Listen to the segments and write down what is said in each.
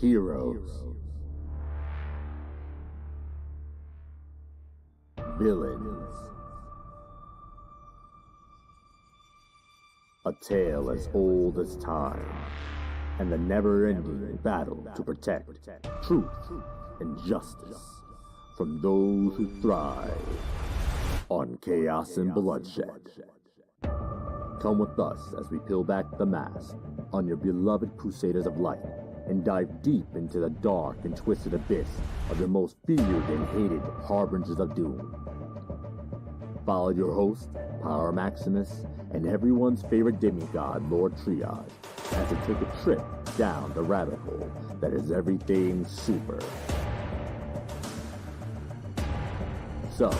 Heroes, villains, a tale as old as time, and the never-ending battle to protect truth and justice from those who thrive on chaos and bloodshed. Come with us as we peel back the mask on your beloved Crusaders of Light and dive deep into the dark and twisted abyss of your most feared and hated harbingers of doom. Follow your host, Power Maximus, and everyone's favorite demigod, Lord Triage, as they take a trip down the rabbit hole that is everything super. So,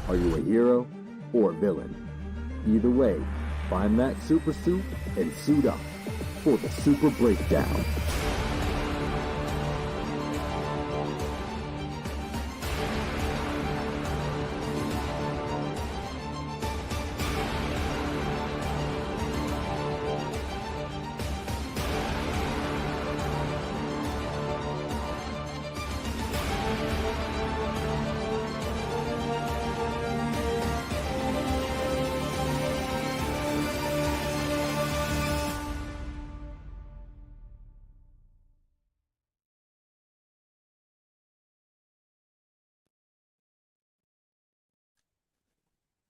are you a hero or a villain? Either way, find that super suit and suit up for the Super Breakdown.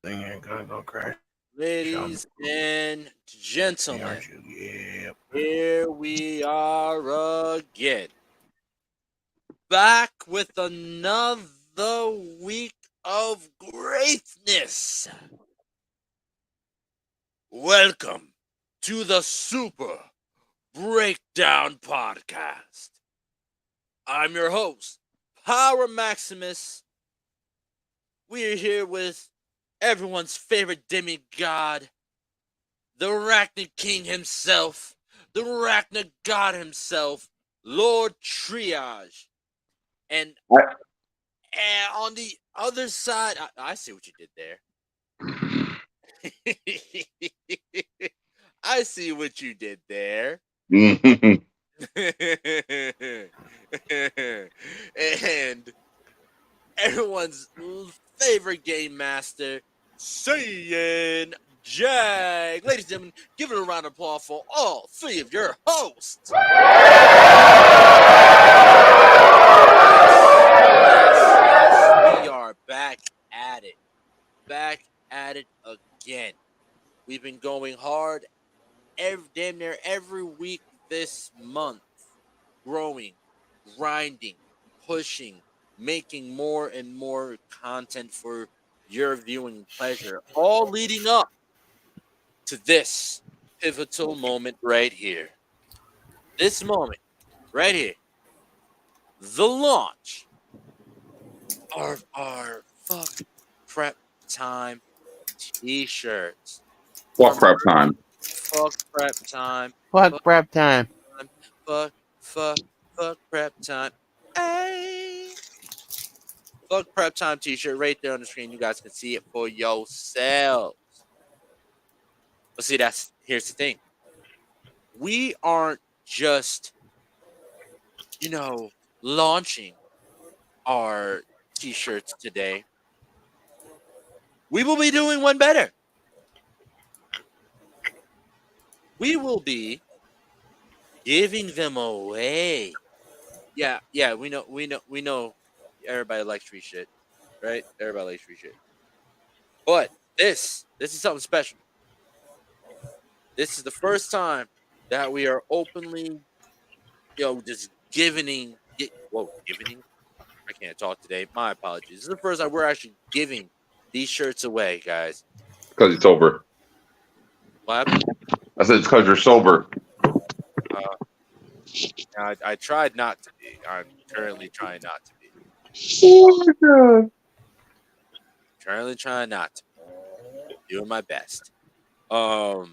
Thing ain't gonna go crash. Ladies and gentlemen, here we are again. Back with another week of greatness. Welcome to the Super Breakdown Podcast. I'm your host, Power Maximus. We're here with everyone's favorite demigod, the Arachnid King himself, the Arachnid God himself, Lord Triage. And, and on the other side, I see what you did there. I see what you did there. And everyone's favorite game master, Saiyan Jag. Ladies and gentlemen, give it a round of applause for all three of your hosts. Yes, we are back at it. Back at it again. We've been going hard damn near every week this month. Growing, grinding, pushing, making more and more content for your viewing pleasure. All leading up to this pivotal moment right here. This moment right here. The launch of our Fuck Prep Time t-shirts. Our Fuck prep time. Fuck Prep Time. Fuck prep time. Time. Fuck, fuck, fuck Prep Time. Hey. Fuck Prep Time t-shirt right there on the screen. You guys can see it for yourselves. But see, here's the thing. We aren't just, launching our t-shirts today. We will be doing one better. We will be giving them away. Yeah, we know. Everybody likes free shit, right? Everybody likes free shit. But this is something special. This is the first time that we are openly, just giving. I can't talk today. My apologies. This is the first time we're actually giving these shirts away, guys. Because it's over. What happened? I said it's because you're sober. I tried not to be. I'm currently trying not to be. Oh my god. Currently trying not to be. Doing my best. But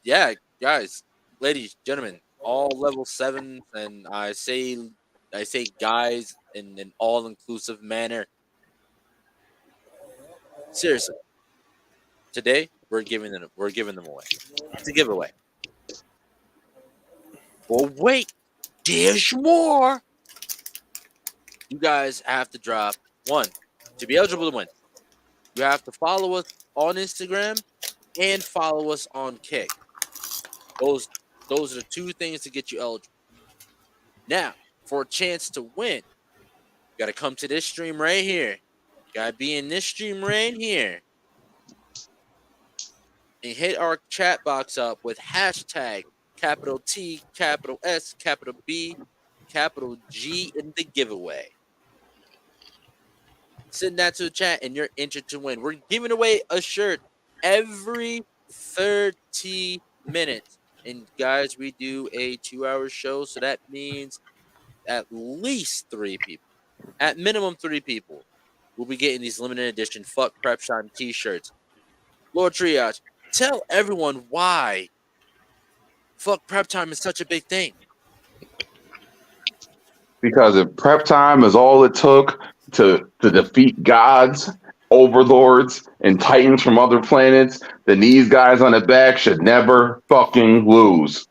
yeah, guys, ladies, gentlemen, all level 7s, and I say guys in an all-inclusive manner. Seriously, today we're giving them away. It's a giveaway. Well, wait, there's more. You guys have to drop one to be eligible to win. You have to follow us on Instagram and follow us on Kick. Those are the two things to get you eligible. Now, for a chance to win, you got to come to this stream right here. You got to be in this stream right here. And hit our chat box up with hashtag capital T, capital S, capital B, capital G in the giveaway. Send that to the chat and you're entered to win. We're giving away a shirt every 30 minutes. And guys, we do a 2-hour show, so that means at least 3 people, at minimum 3 people, will be getting these limited edition Fuck Prep Time t-shirts. Lord Triage, tell everyone why Fuck Prep Time is such a big thing. Because if prep time is all it took to defeat gods, overlords, and titans from other planets, then these guys on the back should never fucking lose.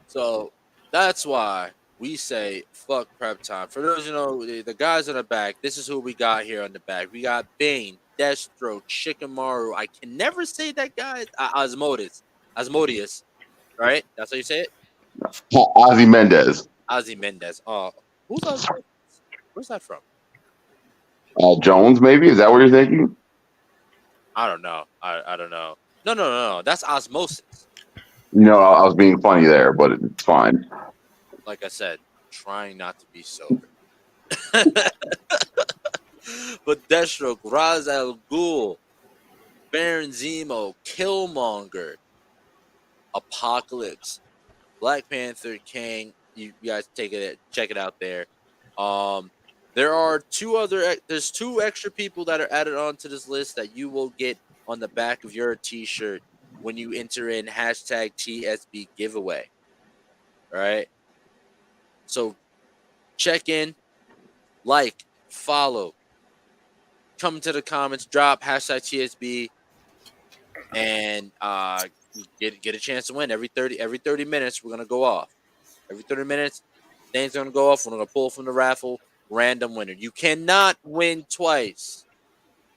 So that's why we say fuck prep time. For those the guys on the back, this is who we got here on the back. We got Bane, Destro, Shikamaru. I can never say that guy. Asmodeus, right? That's how you say it. Ozzy Mendez. Ozzy Mendez. Oh, who's Ozzy? Where's that from? Al Jones, maybe? Is that what you're thinking? I don't know. I don't know. No. That's osmosis. I was being funny there, but it's fine. Like I said, trying not to be sober. But Deathstroke, Ra's al Ghul, Baron Zemo, Killmonger, Apocalypse, Black Panther, Kang. You guys check it out there. Um, there are there's two extra people that are added onto this list that you will get on the back of your T-shirt when you enter in hashtag TSB giveaway. All right. So check in, like, follow, come to the comments, drop hashtag TSB, and get a chance to win every 30 minutes. We're gonna go off every 30 minutes. Name's gonna go off. We're gonna pull from the raffle. Random winner. You cannot win twice.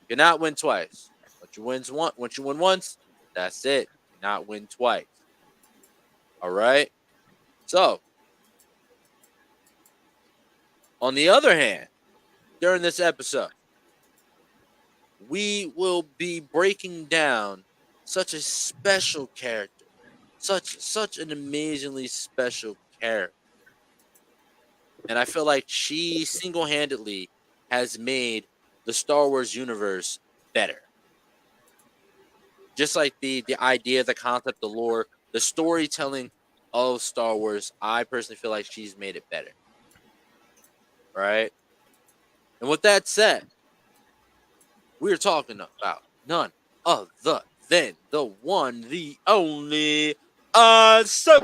You cannot win twice. Once you win once, that's it. You cannot win twice. All right. So, on the other hand, during this episode, we will be breaking down such a special character, such an amazingly special character. And I feel like she single-handedly has made the Star Wars universe better. Just like the idea, the concept, the lore, the storytelling of Star Wars, I personally feel like she's made it better. Right? And with that said, we're talking about none other than the one, the only Ahsoka.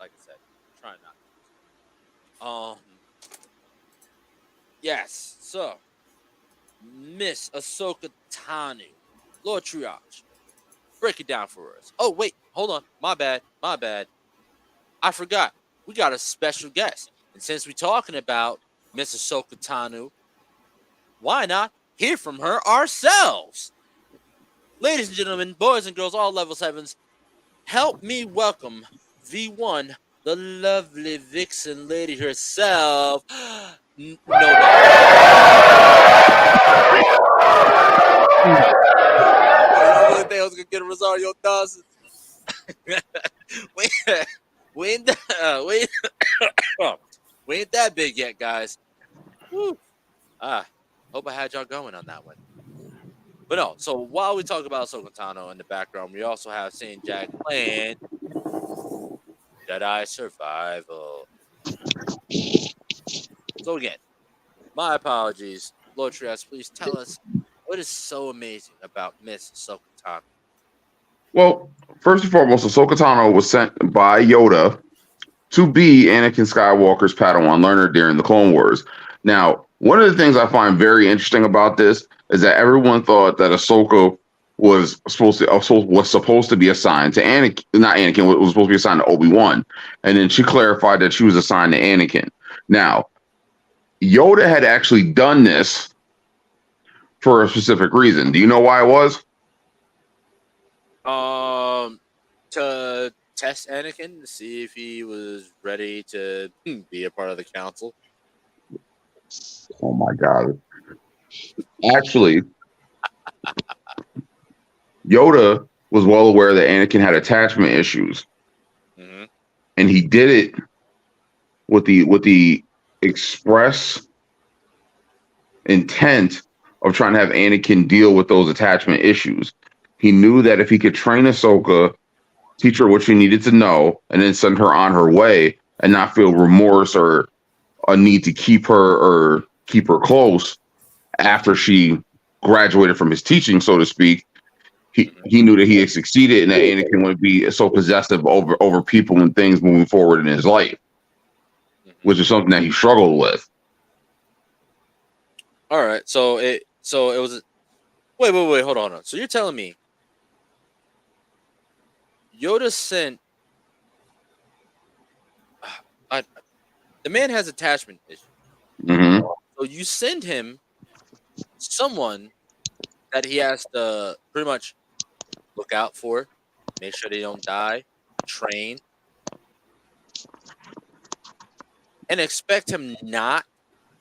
Like I said, try not. Yes. So, Miss Ahsoka Tano, Lord Triage, break it down for us. Oh wait, hold on. My bad. I forgot. We got a special guest, and since we're talking about Miss Ahsoka Tano, why not hear from her ourselves? Ladies and gentlemen, boys and girls, all level 7s, help me welcome the one, the lovely vixen lady herself, Nobody. I really think I was going to get a Rosario Dawson. we ain't that big yet, guys. Woo. Hope I had y'all going on that one. But no, so while we talk about Ahsoka Tano in the background, we also have Saint Jack playing Jedi Survival. So again, my apologies. Lord Trias, please tell us what is so amazing about Miss Ahsoka Tano. Well, first and foremost, Ahsoka Tano was sent by Yoda to be Anakin Skywalker's Padawan learner during the Clone Wars. Now, one of the things I find very interesting about this is that everyone thought that Ahsoka was supposed to be assigned to Anakin, not Anakin, was supposed to be assigned to Obi-Wan, and then she clarified that she was assigned to Anakin. Now, Yoda had actually done this for a specific reason. Do you know why it was? To test Anakin to see if he was ready to be a part of the council. Oh my God. Actually, Yoda was well aware that Anakin had attachment issues. Mm-hmm. And he did it with the express intent of trying to have Anakin deal with those attachment issues. He knew that if he could train Ahsoka, teach her what she needed to know, and then send her on her way and not feel remorse or a need to keep her close after she graduated from his teaching, so to speak, he knew that he had succeeded and that Anakin would be so possessive over people and things moving forward in his life, which is something that he struggled with. All right, so it was. Wait, hold on. So you're telling me Yoda sent the man has attachment issues. Mm-hmm. So you send him someone that he has to pretty much look out for, make sure they don't die, train, and expect him not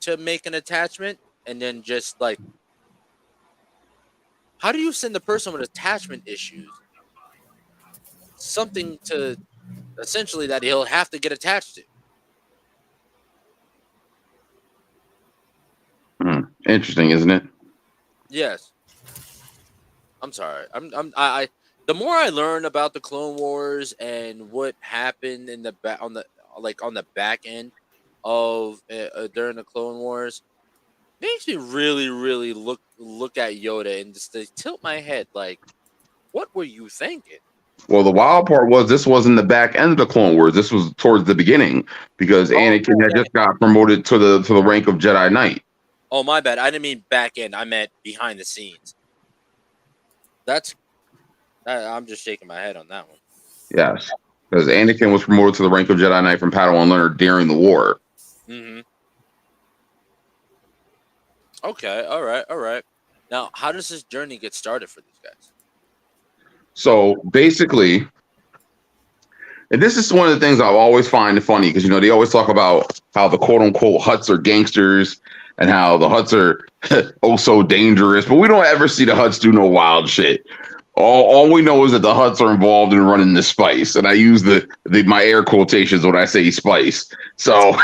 to make an attachment, and then just like, how do you send the person with attachment issues something to essentially that he'll have to get attached to? Interesting, isn't it? Yes. I'm sorry. I the more I learn about the Clone Wars and what happened in the back on the back end of during the Clone Wars, makes me really look at Yoda and just to tilt my head like, what were you thinking? Well, the wild part was this wasn't the back end of the Clone Wars. This was towards the beginning because Anakin had just got promoted to the rank of Jedi Knight. Oh, my bad. I didn't mean back end. I meant behind the scenes. I'm just shaking my head on that one. Yes, because Anakin was promoted to the rank of Jedi Knight from Padawan learner during the war. Mm-hmm. Okay, all right. Now, how does this journey get started for these guys? So basically, and this is one of the things I've always find funny because they always talk about how the quote unquote Hutts are gangsters and how the Hutts are oh so dangerous, but we don't ever see the Hutts do no wild shit. All we know is that the Hutts are involved in running the spice, and I use my air quotations when I say spice. So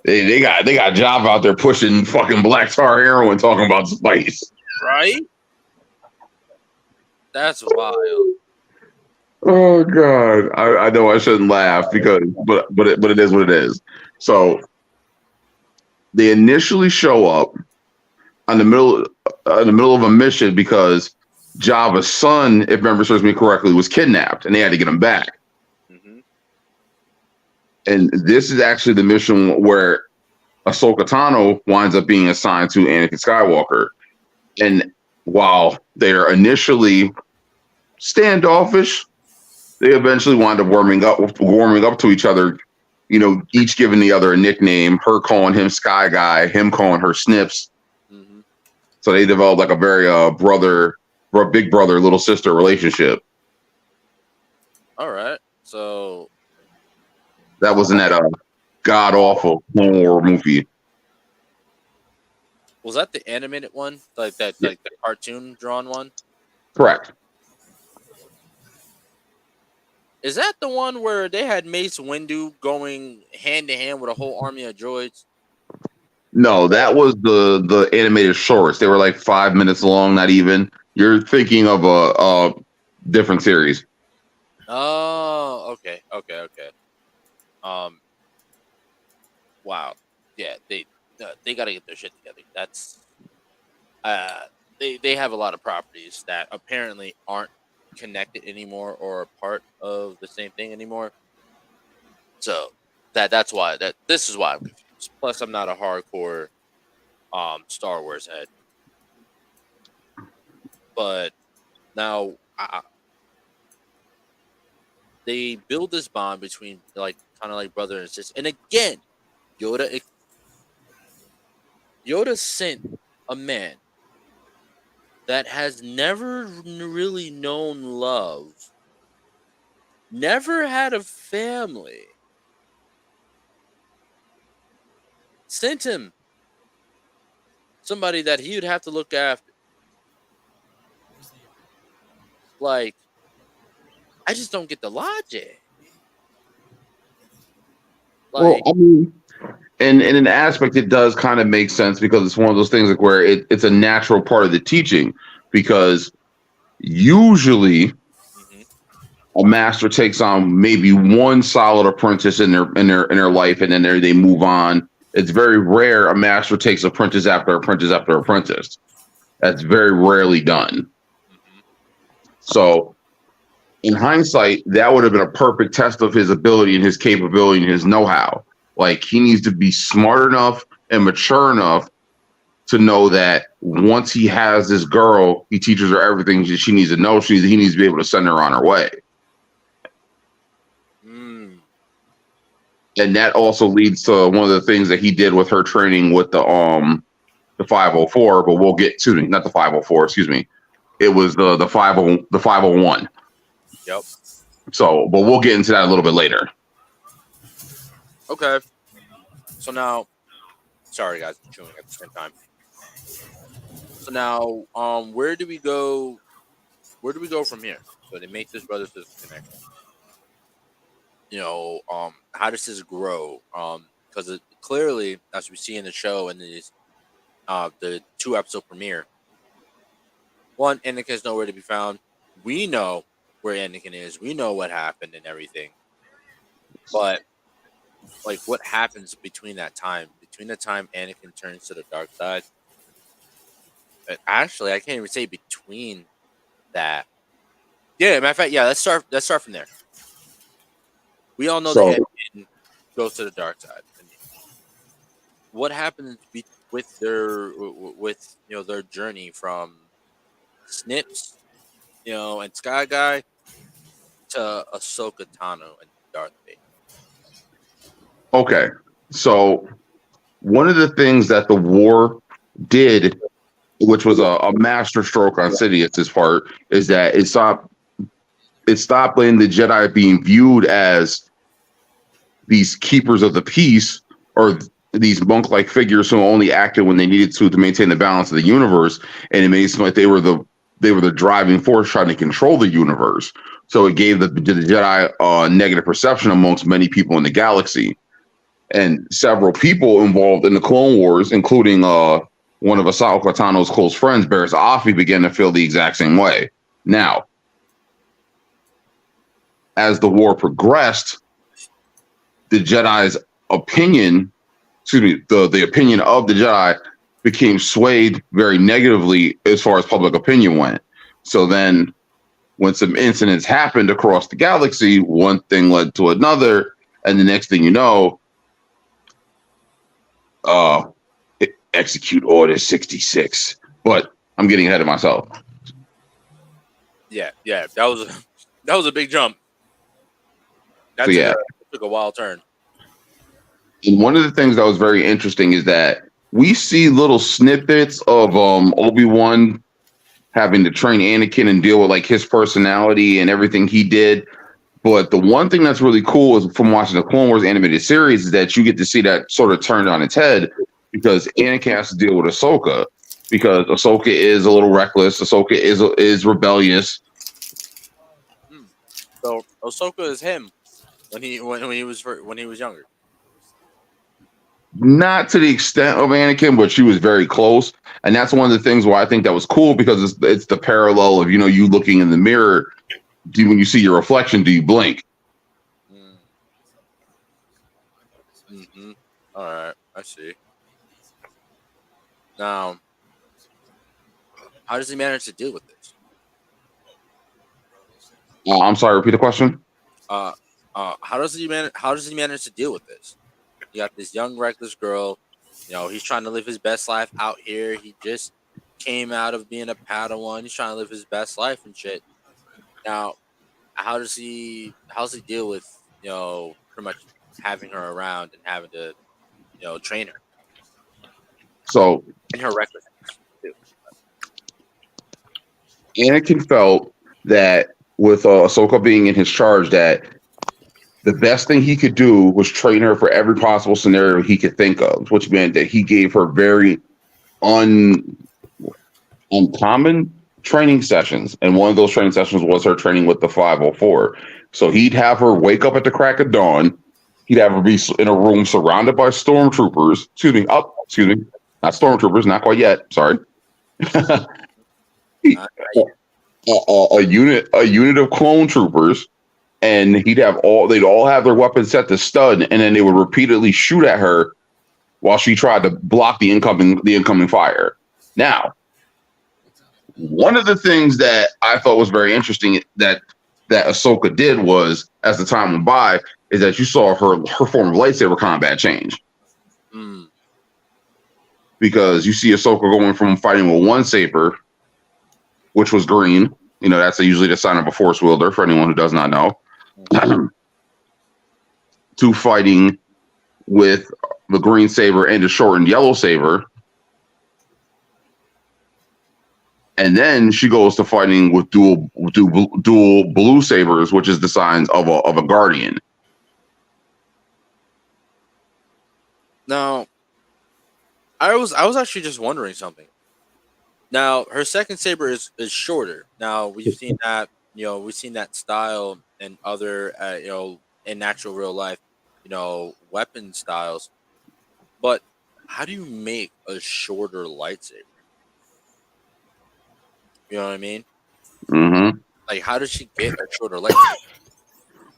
they got Java out there pushing fucking black tar heroin, talking about spice. Right? That's wild. Oh God, I know I shouldn't laugh but it is what it is. So they initially show up in the middle of a mission because Java's son, if memory serves me correctly, was kidnapped and they had to get him back. Mm-hmm. And this is actually the mission where Ahsoka Tano winds up being assigned to Anakin Skywalker. And while they're initially standoffish, they eventually wind up warming up to each other, each giving the other a nickname, her calling him Sky Guy, him calling her Snips. Mm-hmm. So they developed like a very big brother, little sister relationship. All right. So that wasn't that god awful Clone War movie. Was that the animated one? Like that, yeah. Like the cartoon drawn one? Correct. Is that the one where they had Mace Windu going hand to hand with a whole army of droids? No, that was the animated shorts. They were like 5 minutes long, not even. You're thinking of a different series. Oh, okay. Wow. Yeah, they got to get their shit together. That's they have a lot of properties that apparently aren't connected anymore or a part of the same thing anymore. So that's why this is why I'm confused. Plus, I'm not a hardcore Star Wars head. But now they build this bond between kind of like brother and sister. And again, Yoda sent a man that has never really known love, never had a family, sent him somebody that he would have to look after. Like, I just don't get the logic. Well, I mean, and in an aspect, it does kind of make sense because it's one of those things like where it's a natural part of the teaching. Because usually, a master takes on maybe one solid apprentice in their life, and then they move on. It's very rare a master takes apprentice after apprentice after apprentice. That's very rarely done. So, in hindsight, that would have been a perfect test of his ability and his capability and his know-how. Like, he needs to be smart enough and mature enough to know that once he has this girl, he teaches her everything she needs to know. He needs to be able to send her on her way. And that also leads to one of the things that he did with her training with the 504, but we'll get to not the 504, excuse me. It was the 501. Yep. So, but we'll get into that a little bit later. Okay. So now, sorry guys, I'm chewing at the same time. So now, where do we go? Where do we go from here? So they make this brother sister connection. How does this grow? Because clearly, as we see in the show and the 2 episode premiere, one, Anakin is nowhere to be found. We know where Anakin is. We know what happened and everything. But like, what happens between that time? Between the time Anakin turns to the dark side. Actually, I can't even say between that. Yeah, matter of fact, yeah. Let's start from there. We all know that Anakin goes to the dark side. What happens with their journey from Snips, and Sky Guy to Ahsoka, Tano, and Darth Vader? Okay, so one of the things that the war did, which was a master stroke on Sidious's part, is that it stopped letting the Jedi being viewed as these keepers of the peace, or these monk-like figures who only acted when they needed to maintain the balance of the universe, and it made it seem like they were the driving force trying to control the universe. So it gave the Jedi a negative perception amongst many people in the galaxy. And several people involved in the Clone Wars, including one of Ahsoka Tano's close friends, Barriss Offee, began to feel the exact same way. Now, as the war progressed, the Jedi's opinion, the opinion of the Jedi became swayed very negatively as far as public opinion went. So then, when some incidents happened across the galaxy, one thing led to another, and the next thing you know, execute Order 66. But I'm getting ahead of myself. Yeah, that was a big jump. That took a wild turn. And one of the things that was very interesting is that we see little snippets of Obi-Wan having to train Anakin and deal with like his personality and everything he did. But the one thing that's really cool is from watching the Clone Wars animated series is that you get to see that sort of turned on its head, because Anakin has to deal with Ahsoka, because Ahsoka is a little reckless. Ahsoka is rebellious. So Ahsoka is him when he was younger. Not to the extent of Anakin, but she was very close. And that's one of the things why I think that was cool, because it's the parallel of, you looking in the mirror. When you see your reflection, do you blink? Mm-hmm. All right, I see. Now, how does he manage to deal with this? I'm sorry, repeat the question. How does he manage to deal with this? You got this young reckless girl. He's trying to live his best life out here. He just came out of being a Padawan. He's trying to live his best life and shit. Now, how does he deal with pretty much having her around and having to train her? So, and her recklessness too. Anakin felt that with Ahsoka being in his charge, that the best thing he could do was train her for every possible scenario he could think of, which meant that he gave her very uncommon training sessions. And one of those training sessions was her training with the 504. So he'd have her wake up at the crack of dawn. He'd have her be in a room surrounded by stormtroopers. Excuse me. Not stormtroopers, not quite yet. Sorry. A unit of clone troopers, and they'd all have their weapons set to stun, and then they would repeatedly shoot at her while she tried to block the incoming fire. Now, one of the things that I thought was very interesting that Ahsoka did was, as the time went by, is that you saw her form of lightsaber combat change. Because you see Ahsoka going from fighting with one saber, which was green, that's usually the sign of a force wielder for anyone who does not know, to fighting with the green saber and a shortened yellow saber. And then she goes to fighting with dual blue sabers, which is the signs of a guardian. Now, I was actually just wondering something. Now, her second saber is shorter. Now we've seen that we've seen that style in other in actual real life weapon styles. But how do you make a shorter lightsaber? You know what I mean? Hmm. Like, how did she get a shorter lightsaber?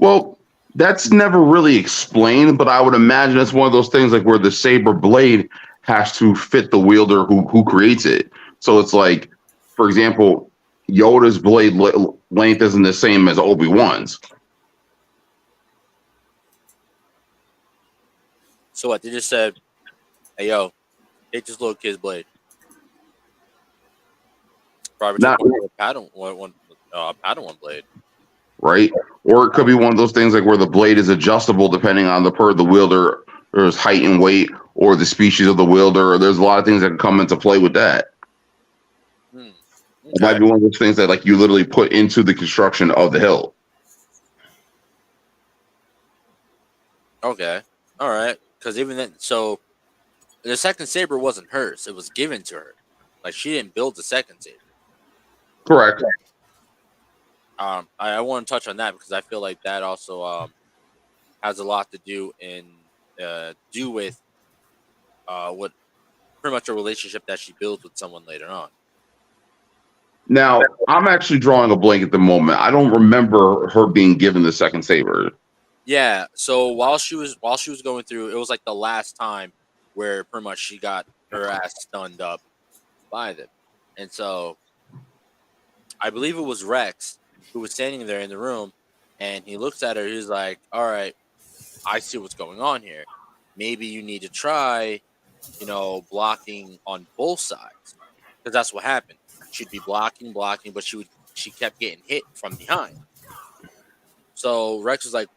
Well, that's never really explained, but I would imagine it's one of those things like where the saber blade has to fit the wielder who creates it. So it's like, for example, Yoda's blade length isn't the same as Obi-Wan's. So what? They just said, "Hey, yo, take this little kid's blade." Probably took Not one of the Padawan blade. right, or it could be one of those things like where the blade is adjustable depending on the wielder, or his height and weight, or the species of the wielder. Or there's a lot of things that can come into play with that. Hmm. It might Okay. be one of those things that like you literally put into the construction of the hilt. Okay. All right. Because even then, so the second saber wasn't hers; it was given to her. Like, she didn't build the second saber. Correct. I want to touch on that because I feel like that also has a lot to do with what pretty much a relationship that she builds with someone later on. Now, I'm actually drawing a blank at the moment. I don't remember her being given the second saber. Yeah. So while she was going through, it was like the last time where pretty much she got her ass stunned up by them, and so I believe it was Rex who was standing there in the room, and he looks at her. He's like, "All right, I see what's going on here. Maybe you need to try, blocking on both sides, because that's what happened. She'd be blocking, but she kept getting hit from behind. So Rex was like,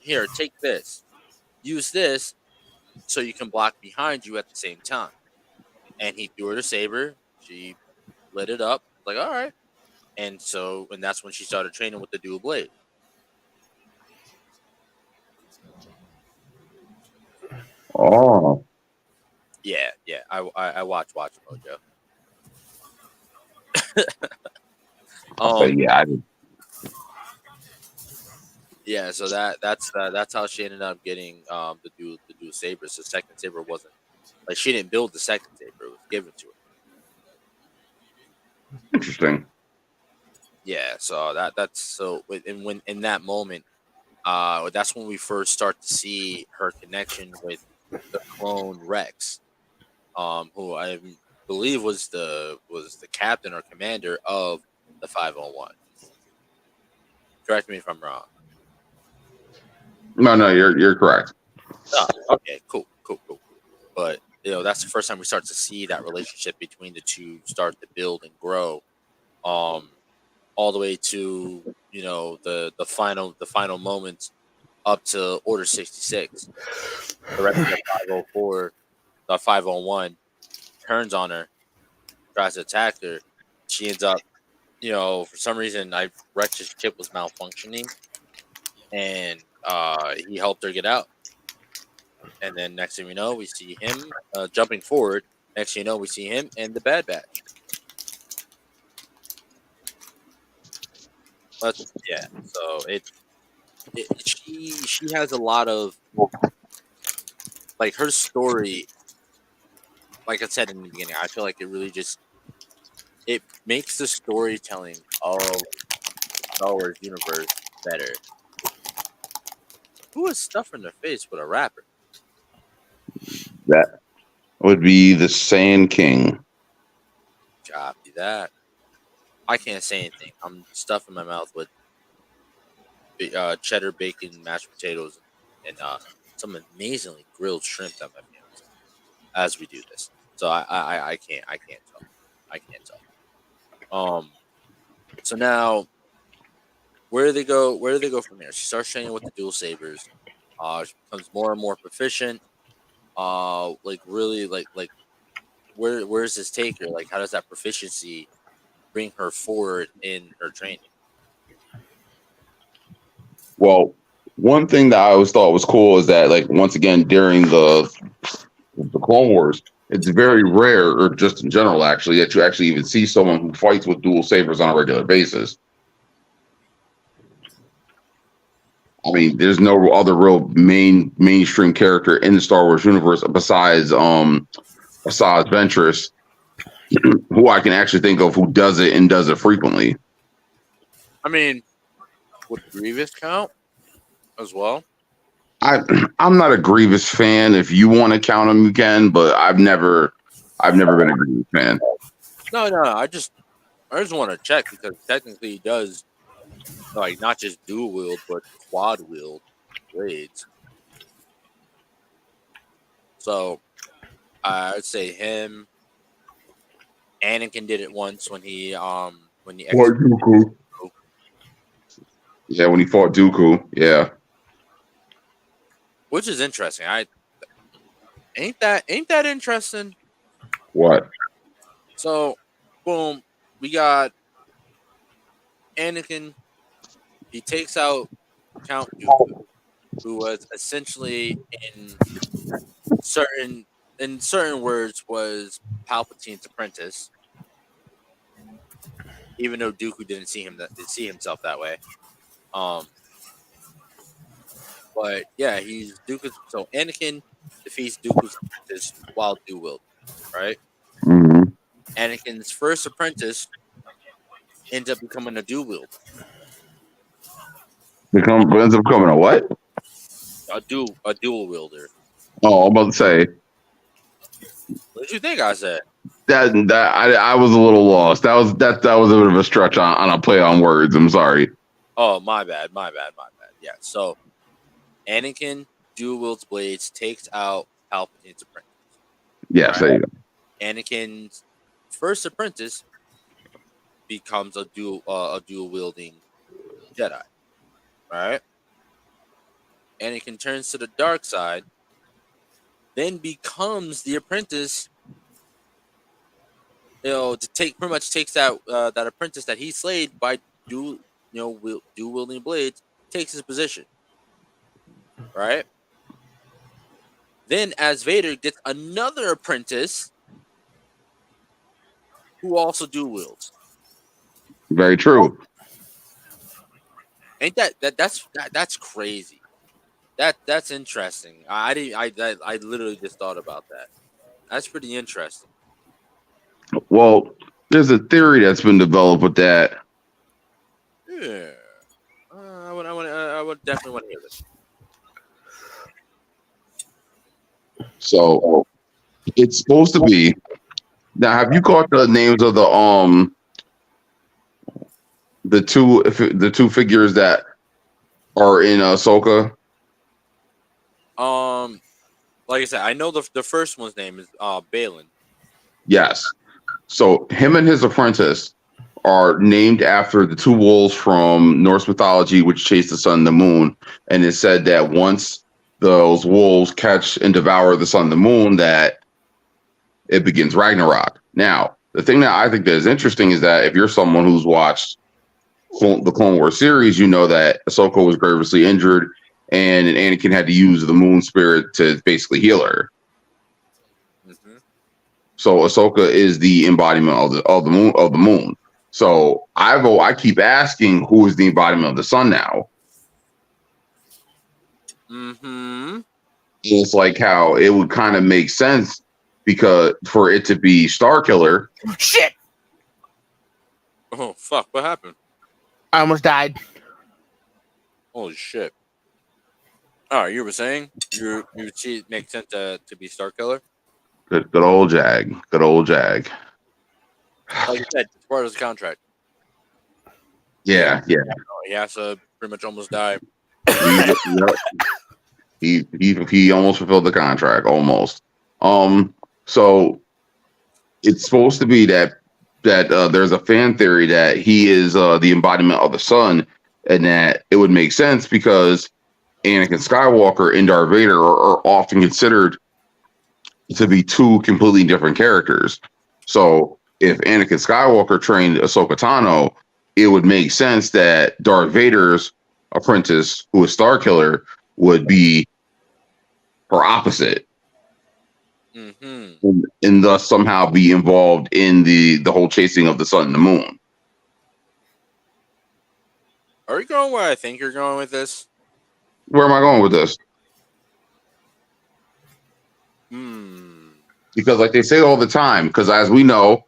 "Here, take this. Use this so you can block behind you at the same time." And he threw her the saber. She lit it up. Like, all right. And that's when she started training with the dual blade. Oh, Yeah, yeah. I watch Mojo. okay, Um, yeah, I did. yeah. So that's how she ended up getting the dual sabers. The second saber wasn't like she didn't build the second saber; it was given to her. Interesting. Yeah. So that's so when in that moment, that's when we first start to see her connection with the clone Rex, who I believe was the captain or commander of the 501. Correct me if I'm wrong. No, no, you're correct. Oh, okay, cool. But that's the first time we start to see that relationship between the two start to build and grow, um, all the way to the final moments up to Order 66. The rest of the 504, the 501 turns on her, tries to attack her. She ends up, for some reason, Rex's chip was malfunctioning, and he helped her get out. And then next thing we know, we see him jumping forward. Next thing you know, we see him and the Bad Batch. But yeah, so she has a lot of like her story. Like I said in the beginning, I feel like it makes the storytelling of Star Wars universe better. Who is stuffing their face with a rapper? That would be the Sand King. Copy that. I can't say anything. I'm stuffing my mouth with cheddar bacon, mashed potatoes, and some amazingly grilled shrimp that my family's making as we do this. So I can't talk. I can't talk. So now where do they go? Where do they go from here? She starts training with the dual sabers. She becomes more and more proficient. Like really, like where does this take her? Like, how does that proficiency bring her forward in her training? Well, One thing that I always thought was cool is that, like, once again, during the Clone Wars, it's very rare, or just in general, actually, that you actually even see someone who fights with dual sabers on a regular basis. I mean, there's no other real mainstream character in the Star Wars universe besides Asajj Ventress, who I can actually think of who does it and does it frequently. I mean, would Grievous count as well? I'm not a Grievous fan. If you want to count him, you can, but I've never been a Grievous fan. No, I just want to check because technically he does like not just dual wield but quad wield blades. So I'd say him. Anakin did it once when he Dooku. Yeah, when he fought Dooku. Yeah. Which is interesting. Ain't that interesting? What? So, boom, we got Anakin. He takes out Count Dooku, who was essentially in certain words was Palpatine's apprentice, even though Dooku didn't see himself that way. But yeah, he's Dooku's. So Anakin defeats Dooku's apprentice while dual wield, right? Mm-hmm. Anakin's first apprentice ends up becoming a dual wield. Ends up becoming a what? A dual wielder. Oh, I'm about to say What did you think I said? that I was a little lost. That was a bit of a stretch on a play on words. I'm sorry. Oh, my bad. Yeah. So Anakin dual wields blades, takes out Palpatine's apprentice. Yes, Right. there you go. Anakin's first apprentice becomes a dual wielding Jedi. Right? Anakin turns to the dark side, then becomes the apprentice. To pretty much takes that that apprentice that he slayed by dual wielding blades, takes his position. Right? Then, as Vader gets another apprentice who also dual wields. Very true. Ain't that's crazy? That's interesting. I literally just thought about that. That's pretty interesting. Well, there's a theory that's been developed with that. Yeah, I would definitely want to hear this. So it's supposed to be. Now, have you caught the names of the two figures that are in Ahsoka? Like I said, I know the first one's name is Balin. Yes. So him and his apprentice are named after the two wolves from Norse mythology, which chase the sun and the moon. And it's said that once those wolves catch and devour the sun and the moon, that it begins Ragnarok. Now, the thing that I think that is interesting is that if you're someone who's watched the Clone Wars series, you know that Ahsoka was grievously injured, and Anakin had to use the moon spirit to basically heal her. Mm-hmm. So Ahsoka is the embodiment of the moon. So I keep asking, who is the embodiment of the sun now? Mm-hmm. It's like how it would kind of make sense because for it to be Starkiller. Shit! Oh fuck! What happened? I almost died. Holy shit! All right, you were saying you see it makes sense to be Starkiller. Good old Jag. Good old Jag. Like you said, it's part of his contract. Yeah. He has to pretty much almost die. He almost fulfilled the contract, almost. So it's supposed to be that there's a fan theory that he is the embodiment of the sun, and that it would make sense because Anakin Skywalker and Darth Vader are often considered to be two completely different characters. So if Anakin Skywalker trained Ahsoka Tano, it would make sense that Darth Vader's apprentice, who is Star Killer, would be her opposite, and thus somehow be involved in the whole chasing of the sun and the moon. Are you going where I think you're going with this? Where am I going with this? Because, like they say all the time, because as we know,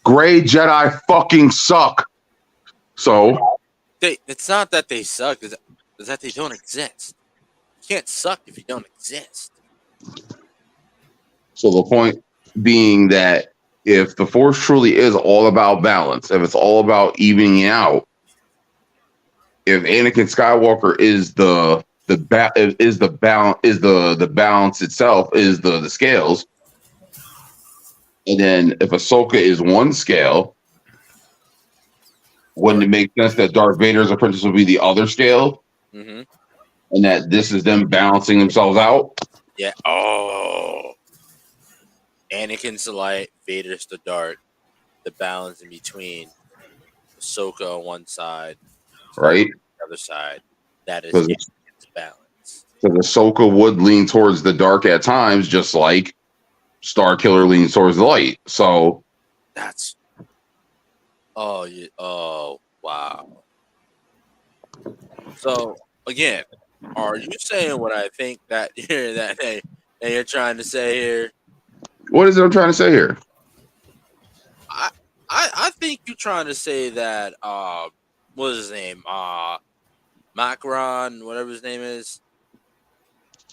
gray Jedi fucking suck. So it's not that they suck; it's that they don't exist. You can't suck if you don't exist. So the point being that if the Force truly is all about balance, if it's all about evening out, if Anakin Skywalker is the balance itself, is the scales, and then if Ahsoka is one scale, wouldn't it make sense that Darth Vader's apprentice would be the other scale, and that this is them balancing themselves out? Yeah. Oh. Anakin's the light, Vader's the dark. The balance in between Ahsoka on one side, Right? on the other side. That is Because Anakin's balance. Ahsoka would lean towards the dark at times, just like Star Killer leans towards the light. So that's oh wow. So again, are you saying what I think that you're trying to say here? what is it I'm trying to say here? I think you're trying to say that what is his name? Macron, whatever his name is.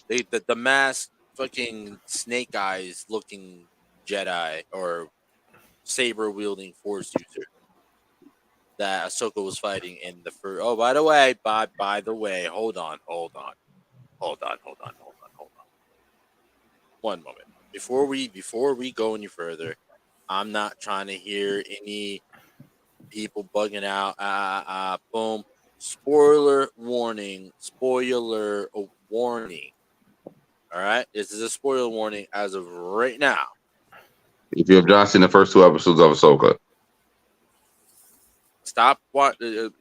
The masked fucking snake eyes looking Jedi or saber wielding force user that Ahsoka was fighting in the first. Oh, by the way, hold on. One moment before we go any further. I'm not trying to hear any people bugging out. Boom. Spoiler warning. Spoiler warning. All right. This is a spoiler warning as of right now. If you have just seen the first 2 episodes of Ahsoka, Stop watching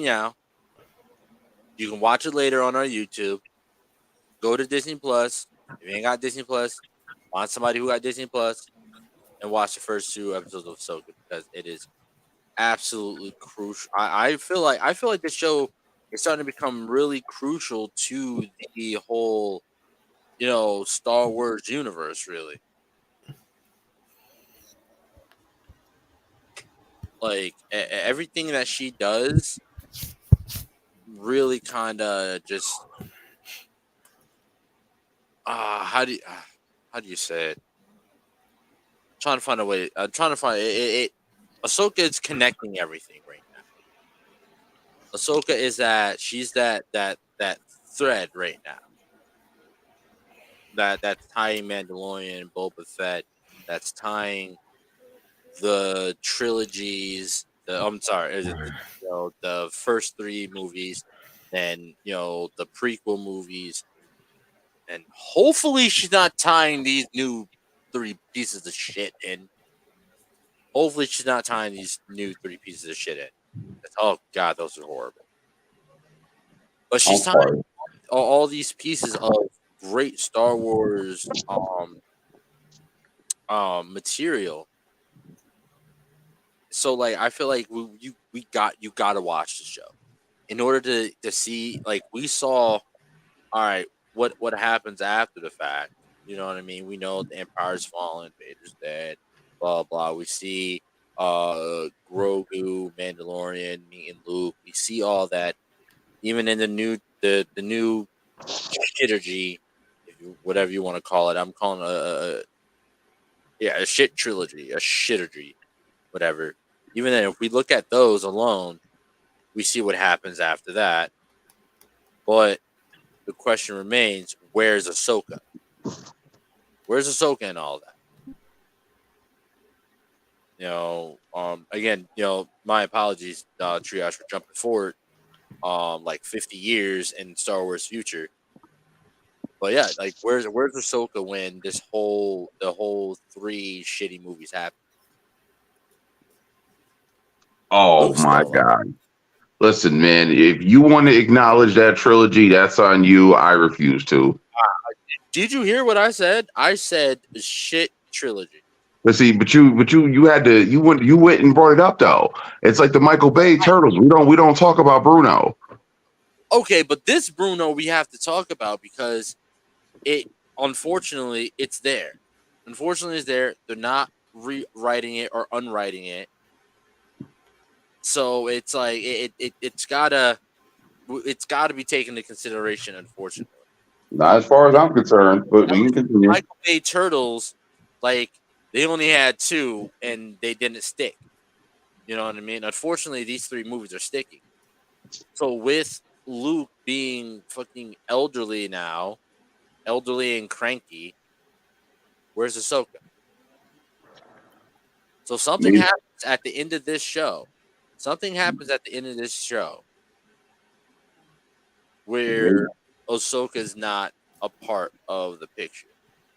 now. You can watch it later on our YouTube. Go to Disney Plus. If you ain't got Disney Plus, find somebody who got Disney Plus and watch the first 2 episodes of Ahsoka because it is absolutely crucial. I feel like this show is starting to become really crucial to the whole, Star Wars universe. Really, like everything that she does, really kind of just how do you say it? Trying to find a way. I'm trying to find it. Ahsoka is connecting everything right now. Ahsoka is she's that thread right now. That's tying Mandalorian, Boba Fett. That's tying the trilogies. I'm sorry, the first 3 movies, then the prequel movies, and hopefully she's not tying these new 3 pieces of shit in. Hopefully she's not tying these new 3 pieces of shit in. Oh god, those are horrible. But she's tying all these pieces of great Star Wars material. So like I feel like you got to watch the show in order to see, like, we saw, all right, what happens after the fact. You know what I mean? We know the Empire's fallen, Vader's dead, blah blah. We see Grogu, Mandalorian meeting Luke. We see all that, even in the new shiturgy, whatever you want to call it. I'm calling a shit trilogy, a shiturgy, whatever. Even then, if we look at those alone, we see what happens after that. But the question remains: where's Ahsoka? Where's Ahsoka in all that? Again, my apologies, Triage, for jumping forward, like 50 years in Star Wars future. But yeah, like where's Ahsoka when the whole 3 shitty movies happen? oh Luke's my still alive. god, Listen, man, if you want to acknowledge that trilogy, that's on you. I refuse to. Did you hear what I said? I said shit trilogy. But see, you had to, you went and brought it up though. It's like the Michael Bay Turtles. We don't talk about Bruno. Okay, but this Bruno we have to talk about because it unfortunately it's there. Unfortunately, it's there. They're not rewriting it or unwriting it. So it's like it's gotta be taken into consideration. Unfortunately, Not as far as I'm concerned, but at we can least continue. Michael Bay Turtles, like they only had two and they didn't stick. You know what I mean? Unfortunately, these three movies are sticking. So with Luke being fucking elderly now, elderly and cranky, where's Ahsoka? So something Maybe, happens at the end of this show. Something happens at the end of this show where Ahsoka is not a part of the picture.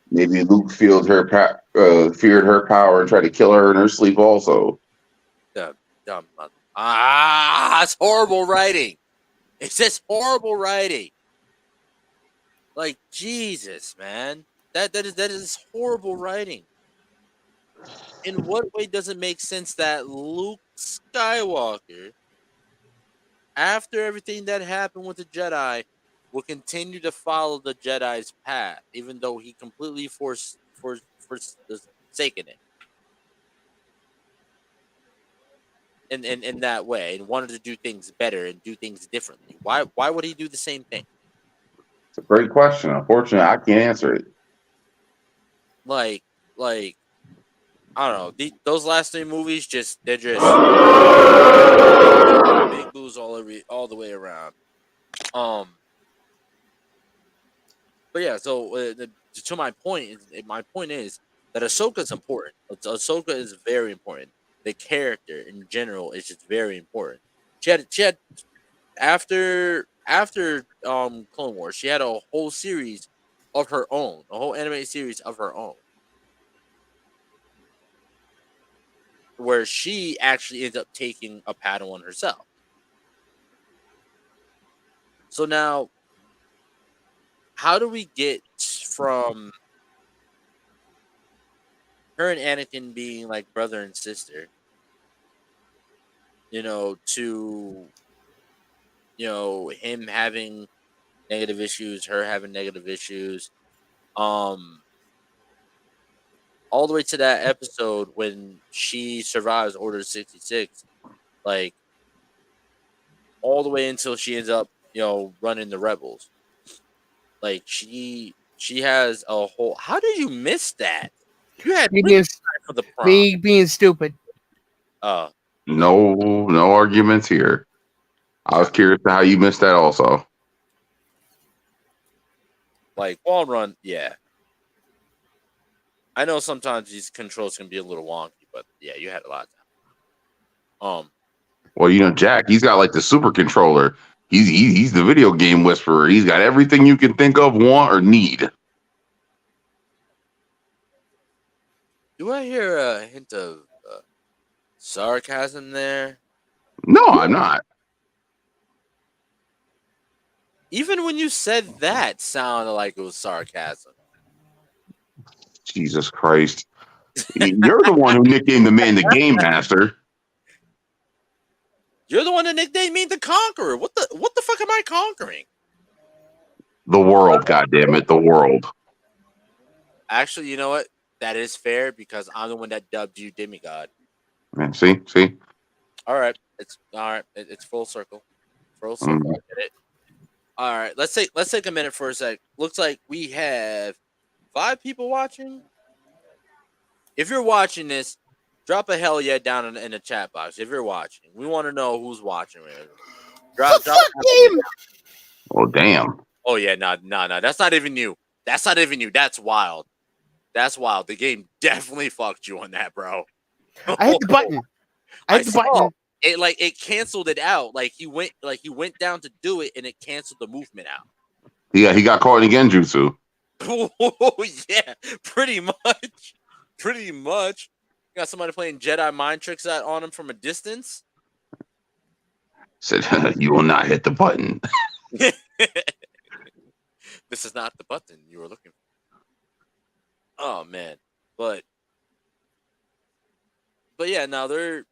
maybe Luke feared her power and tried to kill her in her sleep. Also, The dumb mother. It's horrible writing. It's just horrible writing. Like Jesus, man. That is horrible writing. In what way does it make sense that Luke Skywalker, after everything that happened with the Jedi, will continue to follow the Jedi's path, even though he completely forsaken it in that way and wanted to do things better and do things differently? Why would he do the same thing? it's a great question. Unfortunately, I can't answer it. Like I don't know. Those last three movies they're just big boos all the way around. But yeah, so to my point is that Ahsoka is important. Ahsoka is very important. The character in general is just very important. She had after Clone Wars, she had a whole series of her own, a whole animated series of her own, where she actually ends up taking a Padawan herself. So now, how do we get from her and Anakin being like brother and sister, to him having negative issues, her having negative issues, um, all the way to that episode when she survives Order 66, like all the way until she ends up, running the rebels. Like she has a whole. How did you miss that? You had Me plenty being, of time for the prom. me being stupid. Uh, No arguments here. I was curious to how you missed that. Also, like wall run, yeah. I know sometimes these controls can be a little wonky, but yeah, you had a lot of time. well, Jack, he's got like the super controller. He's the video game whisperer. He's got everything you can think of, want, or need. Do I hear a hint of sarcasm there? No, I'm not. Even when you said that, sounded like it was sarcasm. Jesus Christ. You're the one who nicknamed the man the Game Master. You're the one that nicknamed me the Conqueror. What the fuck am I conquering? The world, goddammit, the world. Actually, you know what? That is fair because I'm the one that dubbed you demigod. Yeah, see? All right, it's all right. It's full circle. Full circle. I get it. All right, let's take a minute for a sec. Looks like we have 5 people watching. If you're watching this, drop a hell yeah down in the chat box. If you're watching, we want to know who's watching. Drop. Game. Oh, damn. Oh yeah, no. That's not even you. That's not even you. That's wild. That's wild. The game definitely fucked you on that, bro. I hit the button. I hit the button. It canceled it out. Like he went down to do it and it canceled the movement out. Yeah, he got caught in Genjutsu. Oh yeah, pretty much. Pretty much. Got somebody playing Jedi mind tricks on him from a distance. Said, "You will not hit the button." This is not the button you were looking for. Oh man, but yeah, now their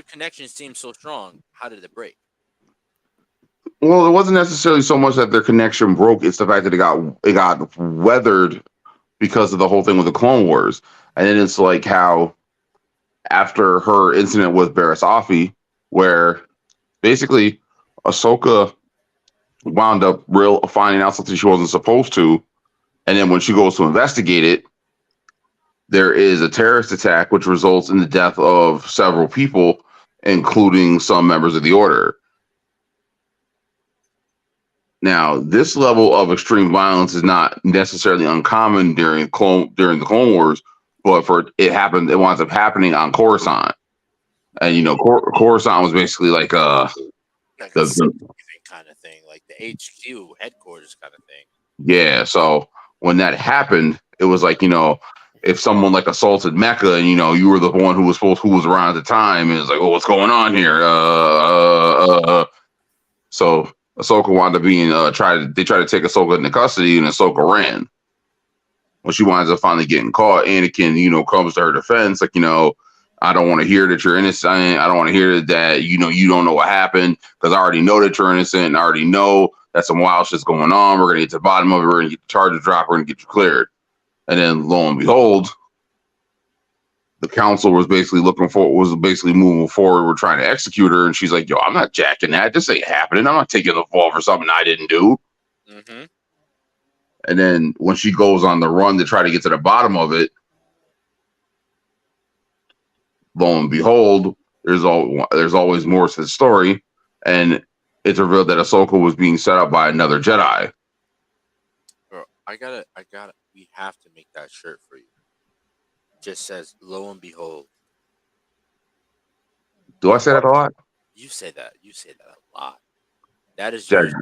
connection seems so strong. How did it break? Well, it wasn't necessarily so much that their connection broke; it's the fact that it got weathered because of the whole thing with the Clone Wars, and then it's like how after her incident with Barasafi, where basically Ahsoka wound up finding out something she wasn't supposed to, and then when she goes to investigate it, there is a terrorist attack which results in the death of several people, including some members of the Order. Now, this level of extreme violence is not necessarily uncommon during the Clone Wars, but it winds up happening on Coruscant, and Coruscant was basically like Like a the kind of thing, like the HQ headquarters kind of thing. yeah. So when that happened, it was like if someone like assaulted Mecca, and you were the one who was around at the time, and it's like, oh, what's going on here? So Ahsoka wound up being they tried to take Ahsoka into custody, and Ahsoka ran. When she winds up finally getting caught, Anakin, comes to her defense, like, I don't want to hear that you're innocent. I don't want to hear that, you don't know what happened, because I already know that you're innocent, and I already know that some wild shit's going on. We're going to get to the bottom of it. We're going to get the charges dropped. We're going to get you cleared. And then lo and behold, the council was basically moving forward. We're trying to execute her. And she's like, yo, I'm not jacking that. This ain't happening. I'm not taking the fall for something I didn't do. Mm-hmm. And then when she goes on the run to try to get to the bottom of it, lo and behold, there's always more to the story, and it's revealed that Ahsoka was being set up by another Jedi. Bro, I gotta. We have to make that shirt for you. Just says, "Lo and behold." Do I say that a lot? You say that. You say that a lot. That is Jack,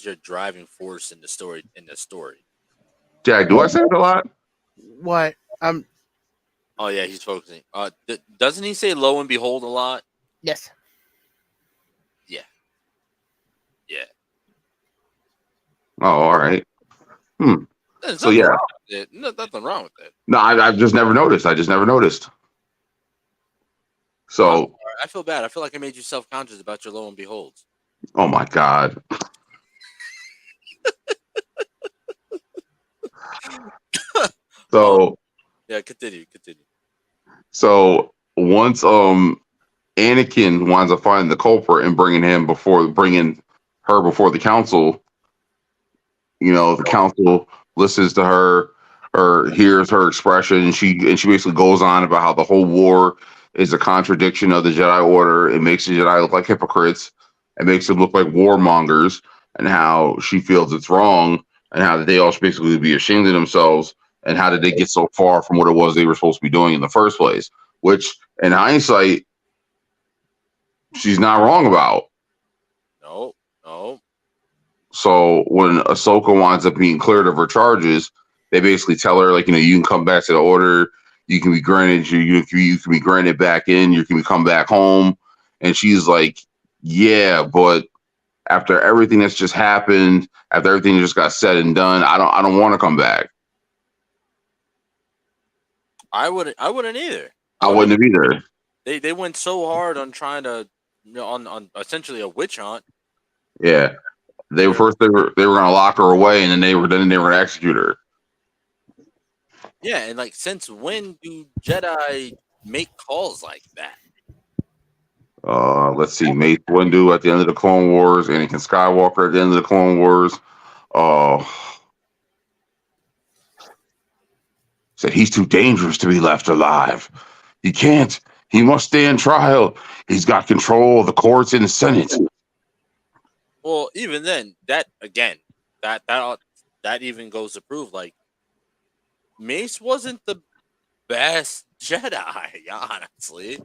your driving force in the story. Jack, do I say it a lot? What? Oh yeah, he's focusing. Doesn't he say "lo and behold" a lot? Yes. Yeah. Yeah. Oh, all right. There's So nothing yeah, wrong with it. Nothing wrong with it. no, I've just never noticed. I just never noticed. I'm sorry. So, I feel bad. I feel like I made you self-conscious about your "lo and beholds." oh my god. So, Yeah, continue. so once Anakin winds up finding the culprit and bringing her before the council, the council listens to her or hears her expression, and she basically goes on about how the whole war is a contradiction of the Jedi Order. It makes the Jedi look like hypocrites. It makes them look like warmongers, and how she feels it's wrong, and how they all should basically be ashamed of themselves, and how did they get so far from what it was they were supposed to be doing in the first place, which in hindsight, she's not wrong about. No. So when Ahsoka winds up being cleared of her charges, they basically tell her, like, you can come back to the Order. You can be granted you can be granted back in. You can come back home. And she's like, yeah, but after everything that's just happened, after everything just got said and done, I don't want to come back. I wouldn't either. I wouldn't have either. They went so hard on trying to on essentially a witch hunt. Yeah. They were gonna lock her away, and then they were gonna execute her. Yeah, and like, since when do Jedi make calls like that? Let's see, Mace Windu at the end of the Clone Wars, Anakin Skywalker at the end of the Clone Wars. Said he's too dangerous to be left alive. He can't. He must stand trial. He's got control of the courts and the Senate. Well, even then, that even goes to prove, like, Mace wasn't the best Jedi, honestly.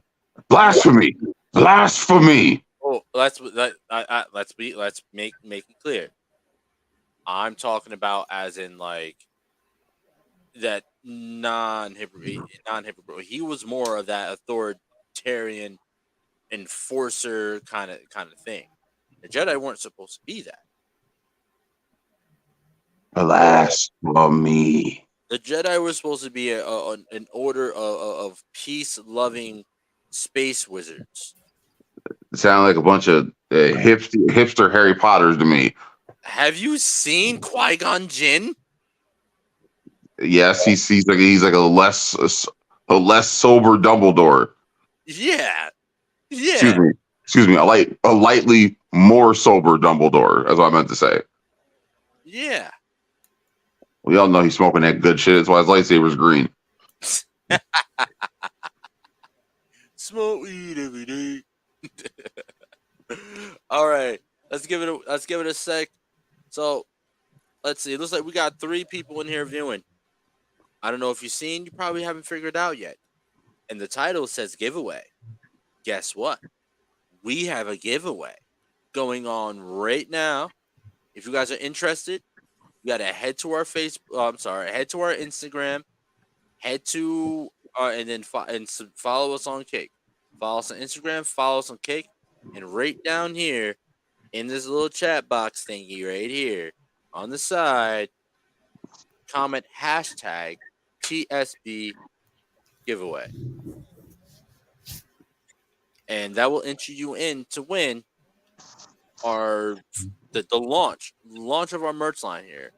Blasphemy! Blasphemy! Oh, let's make it clear. I'm talking about as in, like, that non-hypocrite. He was more of that authoritarian enforcer kind of thing. The Jedi weren't supposed to be that. Alas for me. The Jedi were supposed to be an order of peace-loving space wizards. It sounded like a bunch of hipster Harry Potters to me. Have you seen Qui-Gon Jinn? Yes, he's like a less sober Dumbledore. Yeah. Excuse me, a lightly more sober Dumbledore. That's what I meant to say. Yeah. We all know he's smoking that good shit. That's why his lightsaber's green. Smoke weed every day. All right, let's give it a sec. So, let's see. It looks like we got 3 people in here viewing. I don't know if you've seen. You probably haven't figured it out yet. And the title says giveaway. Guess what? We have a giveaway going on right now. If you guys are interested, you gotta head to our head to our Instagram, head to and then follow us on Cake. Follow us on Instagram, follow us on Cake, and right down here in this little chat box thingy right here on the side, comment hashtag TSB giveaway, and that will enter you in to win the launch of our merch line here.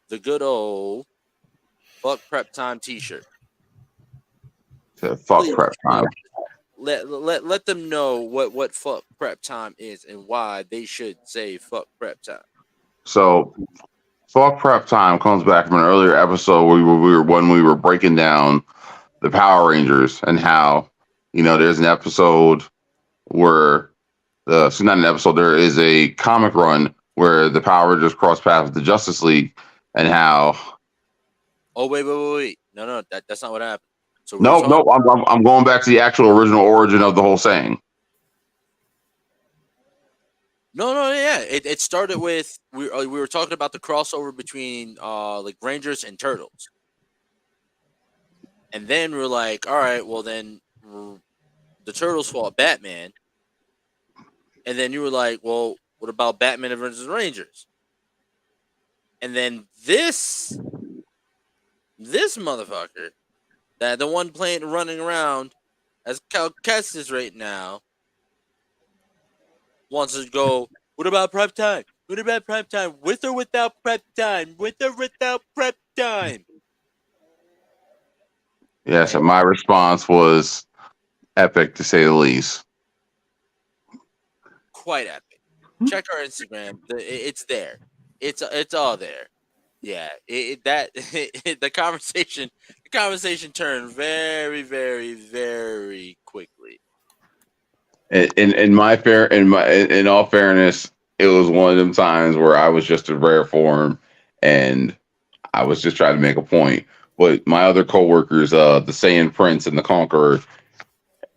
The good old Fuck Prep Time t-shirt. Fuck Please, prep time. Let them know what fuck prep time is and why they should say fuck prep time. So, fuck prep time comes back from an earlier episode where we were breaking down the Power Rangers and how, there's an episode where there is a comic run where the Power Rangers cross paths with the Justice League and how. Oh wait! No, that's not what happened. So No, I'm going back to the actual original origin of the whole saying. No, yeah. It started with we were talking about the crossover between like Rangers and Turtles, and then we're like, all right, well then the Turtles fought Batman, and then you were like, well, what about Batman versus Rangers? And then this motherfucker, that the one running around as Cal Kestis right now, wants to go, what about prep time? What about prep time? With or without prep time? With or without prep time? Yes, and my response was epic, to say the least. Quite epic. Check our Instagram. It's there. It's all there. Yeah. The conversation turned very, very, very quickly. In all fairness, it was one of them times where I was just in rare form and I was just trying to make a point. But my other coworkers, the Saiyan Prince and the Conqueror,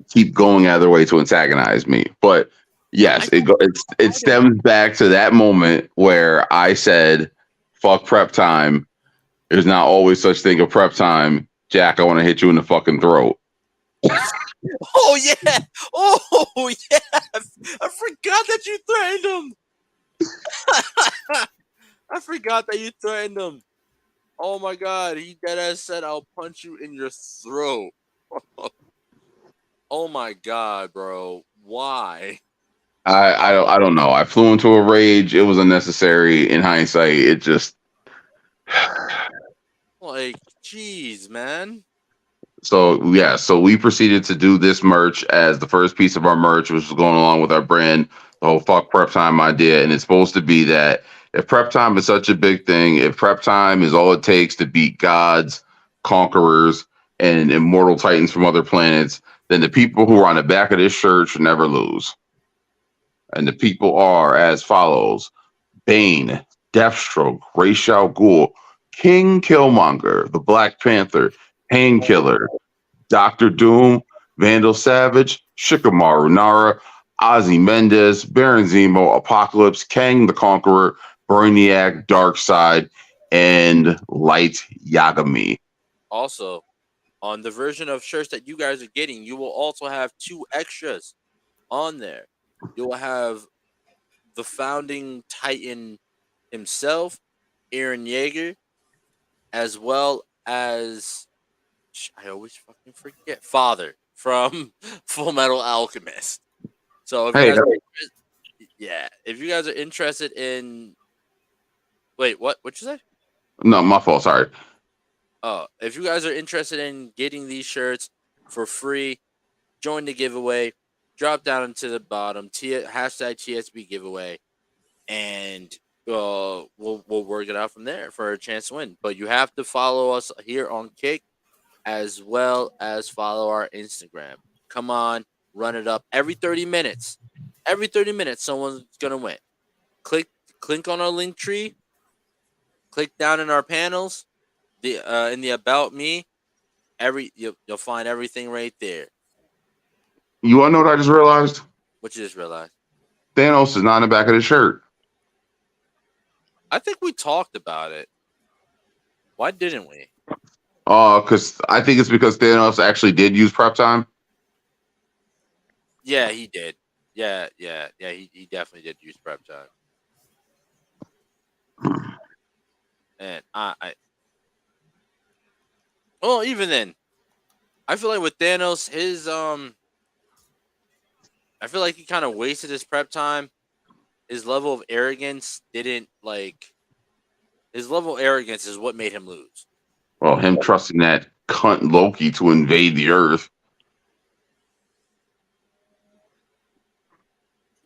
keep going out of their way to antagonize me. But yes, it stems back to that moment where I said, "Fuck prep time. There's not always such thing of prep time." Jack, I want to hit you in the fucking throat. Oh yeah! Oh yes! I forgot that you threatened him. I forgot that you threatened him. Oh my god! He deadass said, "I'll punch you in your throat." Oh my god, bro! Why? I don't know. I flew into a rage. It was unnecessary. In hindsight, it just like, jeez, man. So we proceeded to do this merch as the first piece of our merch, which was going along with our brand, the whole fuck prep time idea. And it's supposed to be that if prep time is such a big thing, if prep time is all it takes to beat gods, conquerors, and immortal titans from other planets, then the people who are on the back of this shirt should never lose. And the people are as follows: Bane, Deathstroke, Ra's al Ghul, King Killmonger, the Black Panther, Painkiller, Doctor Doom, Vandal Savage, Shikamaru Nara, Ozymandias, Baron Zemo, Apocalypse, Kang the Conqueror, Brainiac, Darkseid, and Light Yagami. Also, on the version of shirts that you guys are getting, you will also have 2 extras on there. You will have the founding Titan himself, Aaron Yeager, as well as I always fucking forget Father from Full Metal Alchemist. So if you Hey, guys, yeah, if you guys are interested in, wait, what you say? no, my fault. Sorry. If you guys are interested in getting these shirts for free, join the giveaway. Drop down into the bottom. Hashtag TSB giveaway, and we'll work it out from there for a chance to win. But you have to follow us here on Kick, as well as follow our Instagram. Come on, run it up every 30 minutes. Every 30 minutes, someone's gonna win. Click click on our link tree. Click down in our panels. In the about me. You'll find everything right there. You want to know what I just realized? What you just realized. Thanos is not in the back of the shirt. I think we talked about it. Why didn't we? Because I think it's because Thanos actually did use prep time. Yeah, he did. Yeah. He definitely did use prep time. And well, even then, I feel like with Thanos, I feel like he kind of wasted his prep time. His level of arrogance didn't like. His level of arrogance is what made him lose. Well, him trusting that cunt Loki to invade the Earth.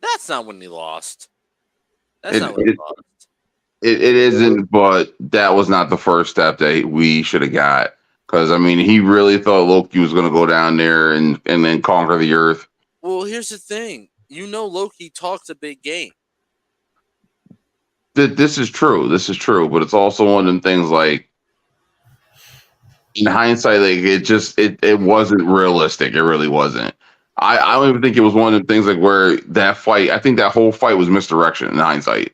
That's not when he lost. That's It, not when he it, lost. it isn't, but that was not the first step that we should have got. Because, I mean, he really thought Loki was going to go down there and then conquer the Earth. Well, here's the thing. Loki talks a big game. This is true. This is true. But it's also one of them things like, in hindsight, like it wasn't realistic. It really wasn't. I don't even think it was one of the things like where that fight. I think that whole fight was misdirection in hindsight.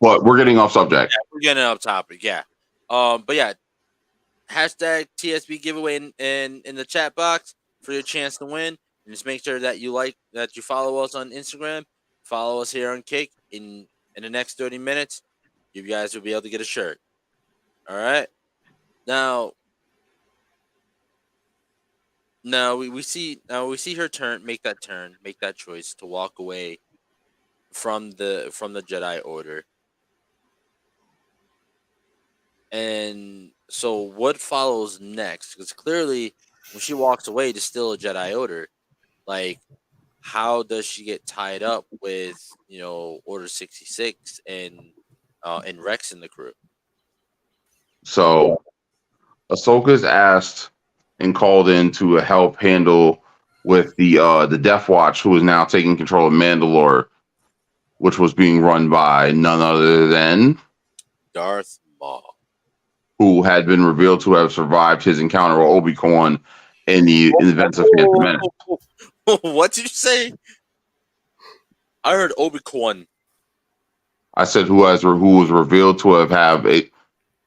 But we're getting off subject. Yeah, we're getting off topic. Yeah. But yeah, hashtag TSB giveaway in the chat box for your chance to win. And just make sure that you follow us on Instagram, follow us here on Kick. In the next 30 minutes, you guys will be able to get a shirt. All right. Now we see her make that choice to walk away from the Jedi Order. And so what follows next? Because clearly when she walks away to still a Jedi Order, like how does she get tied up with Order 66 and Rex and the crew? So Ahsoka's asked and called in to help handle with the Death Watch, who is now taking control of Mandalore, which was being run by none other than Darth Maul, who had been revealed to have survived his encounter with Obi-Wan in the events of Phantom Menace. What did you say? I heard Obi-Wan. I said who was revealed to have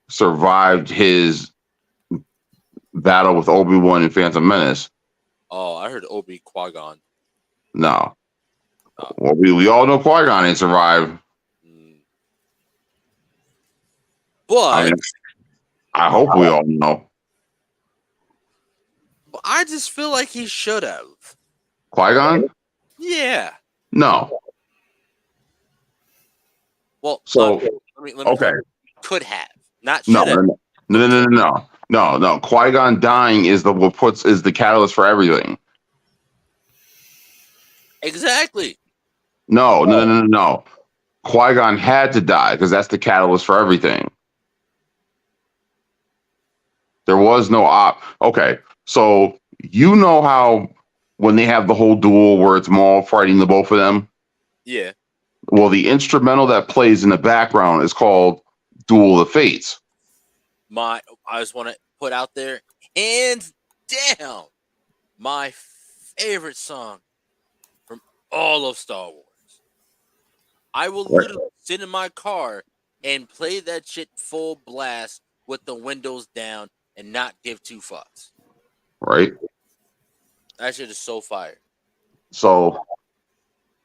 survived his battle with Obi-Wan in Phantom Menace. Oh, I heard Obi-Qui-Gon. No. Oh. Well, we all know Qui-Gon ain't survived. But I hope we all know. I just feel like he should have. Qui-Gon? Yeah. No. Well, so let me okay. Could have, not should have. No. Qui-Gon dying is the catalyst for everything. Exactly. No. Qui-Gon had to die because that's the catalyst for everything. There was no Okay, so you know how when they have the whole duel where it's Maul fighting the both of them? Yeah. Well, the instrumental that plays in the background is called Duel of the Fates. I just want to put out there, hands down, my favorite song from all of Star Wars. I will literally sit in my car and play that shit full blast with the windows down and not give two fucks. right? That shit is so fire. So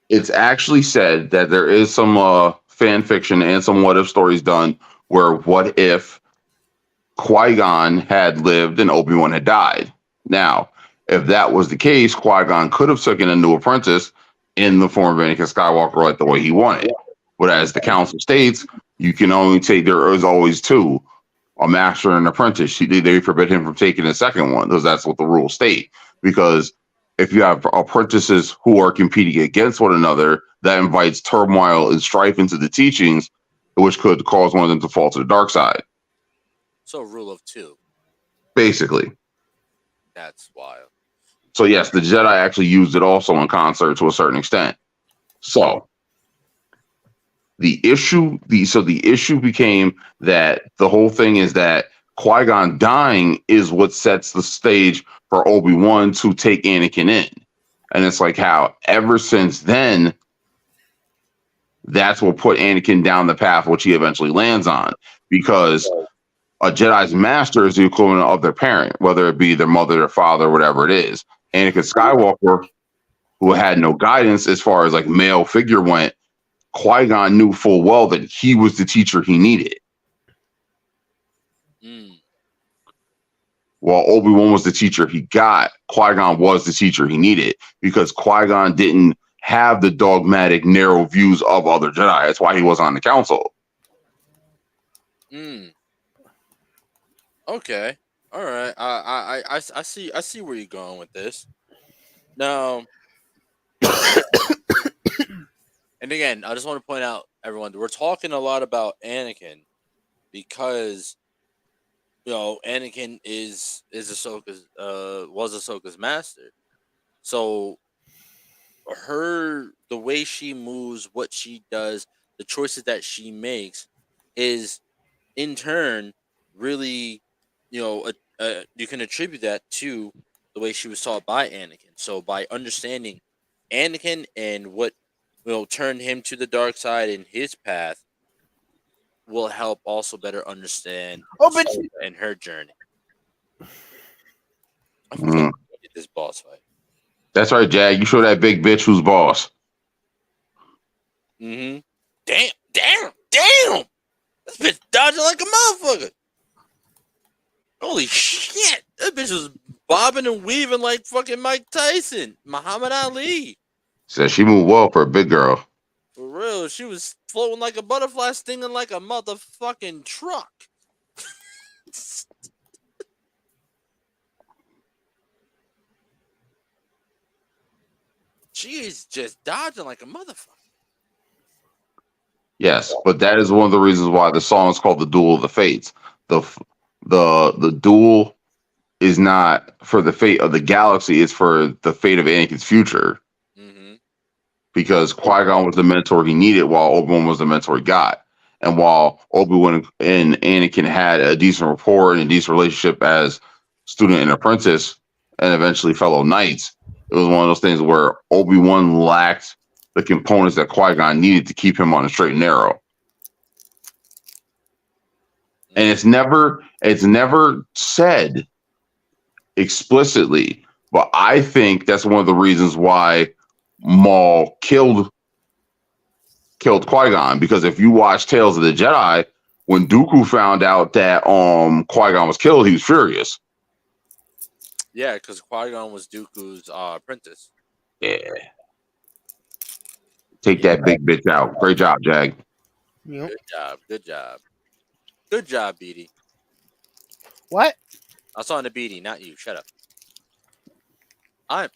it's actually said that there is some fan fiction and some what if stories done where what if Qui-Gon had lived and Obi-Wan had died. Now, if that was the case, Qui-Gon could have taken a new apprentice in the form of Anakin Skywalker like the way he wanted. But as the council states, you can only take, there is always two, a master and an apprentice. They forbid him from taking a second one because that's what the rules state. Because if you have apprentices who are competing against one another, that invites turmoil and strife into the teachings, which could cause one of them to fall to the dark side. So rule of two. Basically. That's wild. So yes, the Jedi actually used it also in concert to a certain extent. So the issue became that the whole thing is that Qui-Gon dying is what sets the stage for Obi-Wan to take Anakin in. And it's like how ever since then, that's what put Anakin down the path which he eventually lands on. Because a Jedi's master is the equivalent of their parent, whether it be their mother, their father, whatever it is. Anakin Skywalker, who had no guidance as far as like male figure went, Qui-Gon knew full well that he was the teacher he needed. While Obi-Wan was the teacher he got, Qui-Gon was the teacher he needed because Qui-Gon didn't have the dogmatic, narrow views of other Jedi. That's why he was on the council. Okay. All right. I see where you're going with this. Now, and again, I just want to point out, everyone, we're talking a lot about Anakin because Anakin is Ahsoka's was Ahsoka's master. So the way she moves, what she does, the choices that she makes is in turn really, you can attribute that to the way she was taught by Anakin. So by understanding Anakin and what turned him to the dark side in his path will help also better understand Ahsoka and her journey. I forgot to get this boss fight. That's right, Jag. You show that big bitch who's boss. Damn! This bitch dodging like a motherfucker. Holy shit! That bitch was bobbing and weaving like fucking Mike Tyson, Muhammad Ali. Says she moved well for a big girl. For real, she was floating like a butterfly, stinging like a motherfucking truck. She is just dodging like a motherfucker. Yes, but that is one of the reasons why the song is called "The Duel of the Fates." The duel is not for the fate of the galaxy; it's for the fate of Anakin's future. Because Qui-Gon was the mentor he needed, while Obi-Wan was the mentor he got. And while Obi-Wan and Anakin had a decent rapport and a decent relationship as student and apprentice, and eventually fellow knights, it was one of those things where Obi-Wan lacked the components that Qui-Gon needed to keep him on the straight and narrow. And it's never said explicitly, but I think that's one of the reasons why Maul killed Qui-Gon, because if you watch Tales of the Jedi, when Dooku found out that Qui-Gon was killed, he was furious. Yeah, because Qui-Gon was Dooku's apprentice. Yeah. Take that big bitch out. Great job, Jag. Yep. Good job, Beatty. What? I saw the Beatty, not you. Shut up.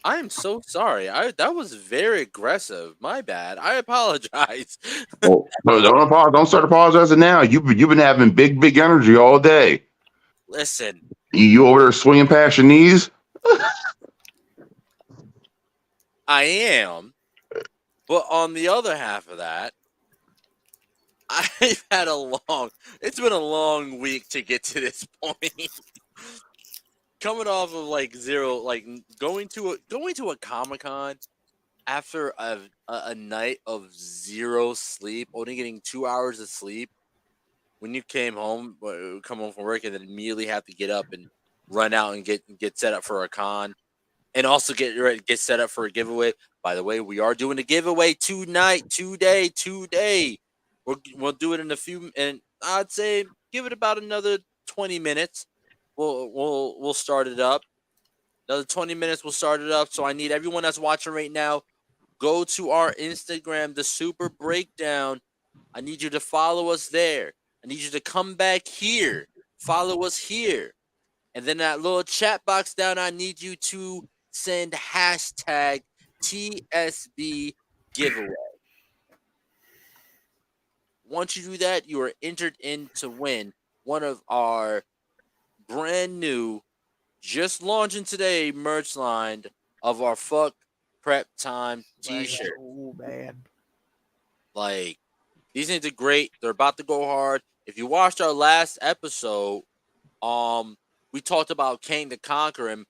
I'm so sorry. That was very aggressive. My bad. I apologize. Oh, don't start apologizing now. You've been having big energy all day. Listen. You over there swinging past your knees? I am. But on the other half of that, it's been a long week to get to this point. Coming off of going to a Comic-Con after a night of zero sleep, only getting 2 hours of sleep, when you came home, come home from work, and then immediately have to get up and run out and get set up for a con, and also get set up for a giveaway. By the way, we are doing a giveaway today. We'll do it in a few, and I'd say give it about another 20 minutes. We'll start it up. Another 20 minutes, we'll start it up. So I need everyone that's watching right now, go to our Instagram, the Super Breakdown. I need you to follow us there. I need you to come back here. Follow us here. And then that little chat box down, I need you to send hashtag TSB giveaway. Once you do that, you are entered in to win one of our brand new, just launching today merch line of our Fuck Prep Time t-shirt. Oh man. Like, these things are great. They're about to go hard. If you watched our last episode, we talked about Kang the Conqueror, and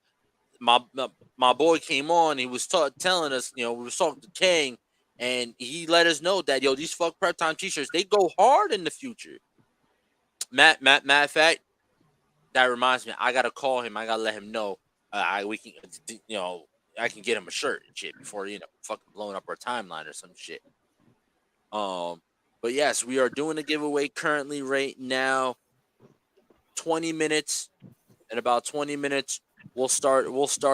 my boy came on. He was telling us, we were talking to Kang, and he let us know that these Fuck Prep Time t-shirts, they go hard in the future. Matter of fact, that reminds me, I gotta call him. I gotta let him know. I can get him a shirt and shit before fucking blowing up our timeline or some shit. But yes, we are doing a giveaway currently right now. 20 minutes. In about 20 minutes, we'll start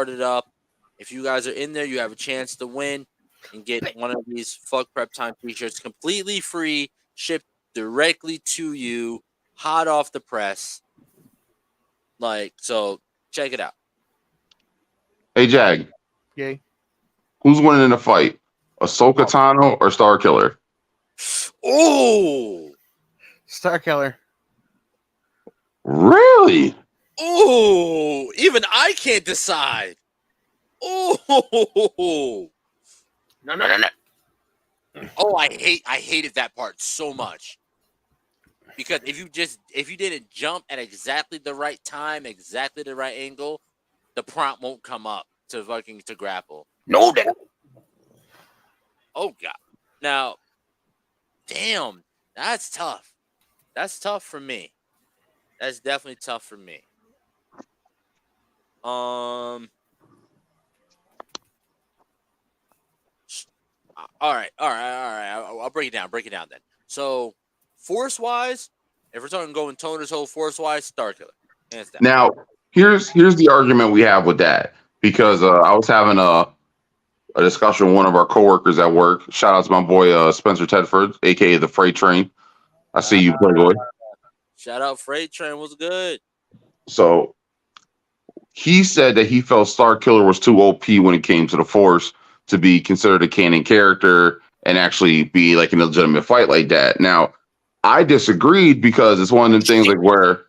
it up. If you guys are in there, you have a chance to win and get one of these Fuck Prep Time t-shirts completely free, shipped directly to you, hot off the press. So check it out. Hey, Jag, Yay. who's winning in the fight? Ahsoka Tano or Star Killer? Oh, Star Killer. Really? oh, even I can't decide. Oh, No. oh, I hated that part so much. Because if you didn't jump at exactly the right time, exactly the right angle, the prompt won't come up to grapple. No, then. Oh god. Now, damn, that's tough. That's tough for me. That's definitely tough for me. All right. I'll break it down. Then. So, force wise, if we're talking going toe to toe force wise, Star Killer, hands down. Now, here's the argument we have with that, because I was having a discussion with one of our coworkers at work. Shout out to my boy Spencer Tedford, aka the Freight Train. I see you, Playboy. Shout out Freight Train, was good. So he said that he felt Star Killer was too OP when it came to the Force to be considered a canon character and actually be like a legitimate fight like that. Now, I disagreed because it's one of them things like where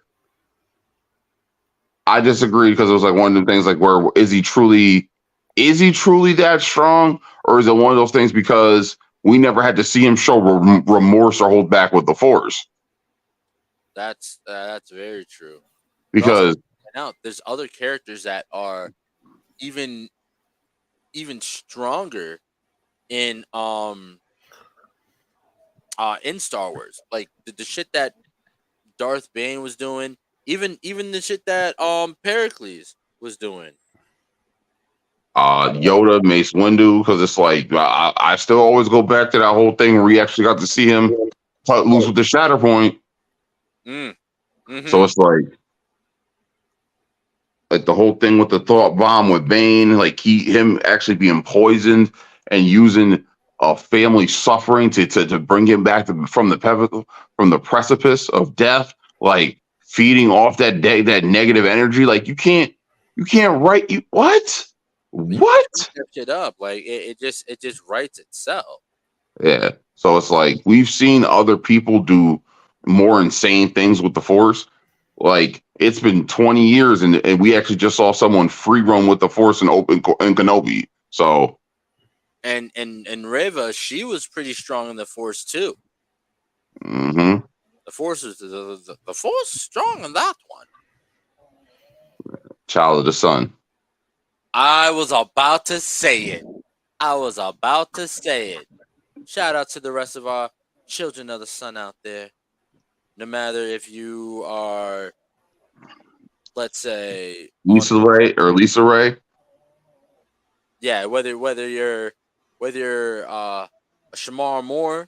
I disagreed because it was like one of them things like where is he truly that strong, or is it one of those things because we never had to see him show remorse or hold back with the Force? That's very true. Because now there's other characters that are even stronger in Star Wars, like the shit that Darth Bane was doing, even the shit that Pericles was doing. Yoda, Mace Windu, because it's like I still always go back to that whole thing where we actually got to see him cut loose with the Shatterpoint. Mm-hmm. So it's like the whole thing with the thought bomb with Bane, like him actually being poisoned and using family suffering to bring him back from the precipice of death, like feeding off that negative energy. Like you can't write you what That shit up, like it just writes itself. Yeah. So it's like we've seen other people do more insane things with the Force. Like it's been 20 years, and we actually just saw someone free roam with the Force in Kenobi. So, and Reva, she was pretty strong in the Force too. mm-hmm. The Force is the Force is strong in that one. Child of the Sun. I was about to say it. Shout out to the rest of our children of the sun out there. no matter if you are, let's say, Lisa Ray or Lisa Ray. yeah, whether you're a Shamar Moore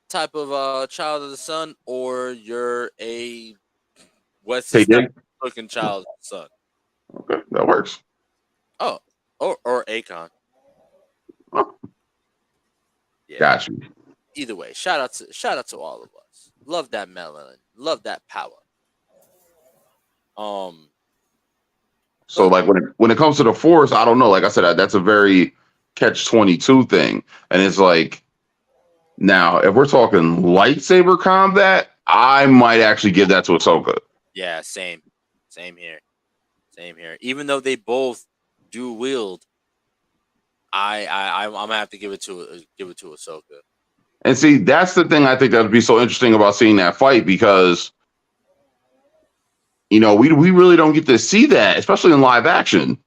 type of child of the sun, or you're a Wesley Hey, Snipes Dick. looking child of the sun. Okay, that works. Oh, or Akon. Oh, Yeah. got you. Either way, shout out to all of us. Love that melanin. Love that power. So like when it comes to the Force, I don't know. Like I said, that's a very catch-22 thing, and it's like now if we're talking lightsaber combat, I might actually give that to Ahsoka. Yeah, same here. Even though they both do wield, I'm gonna have to give it to Ahsoka. And see, that's the thing I think that would be so interesting about seeing that fight because we really don't get to see that, especially in live action.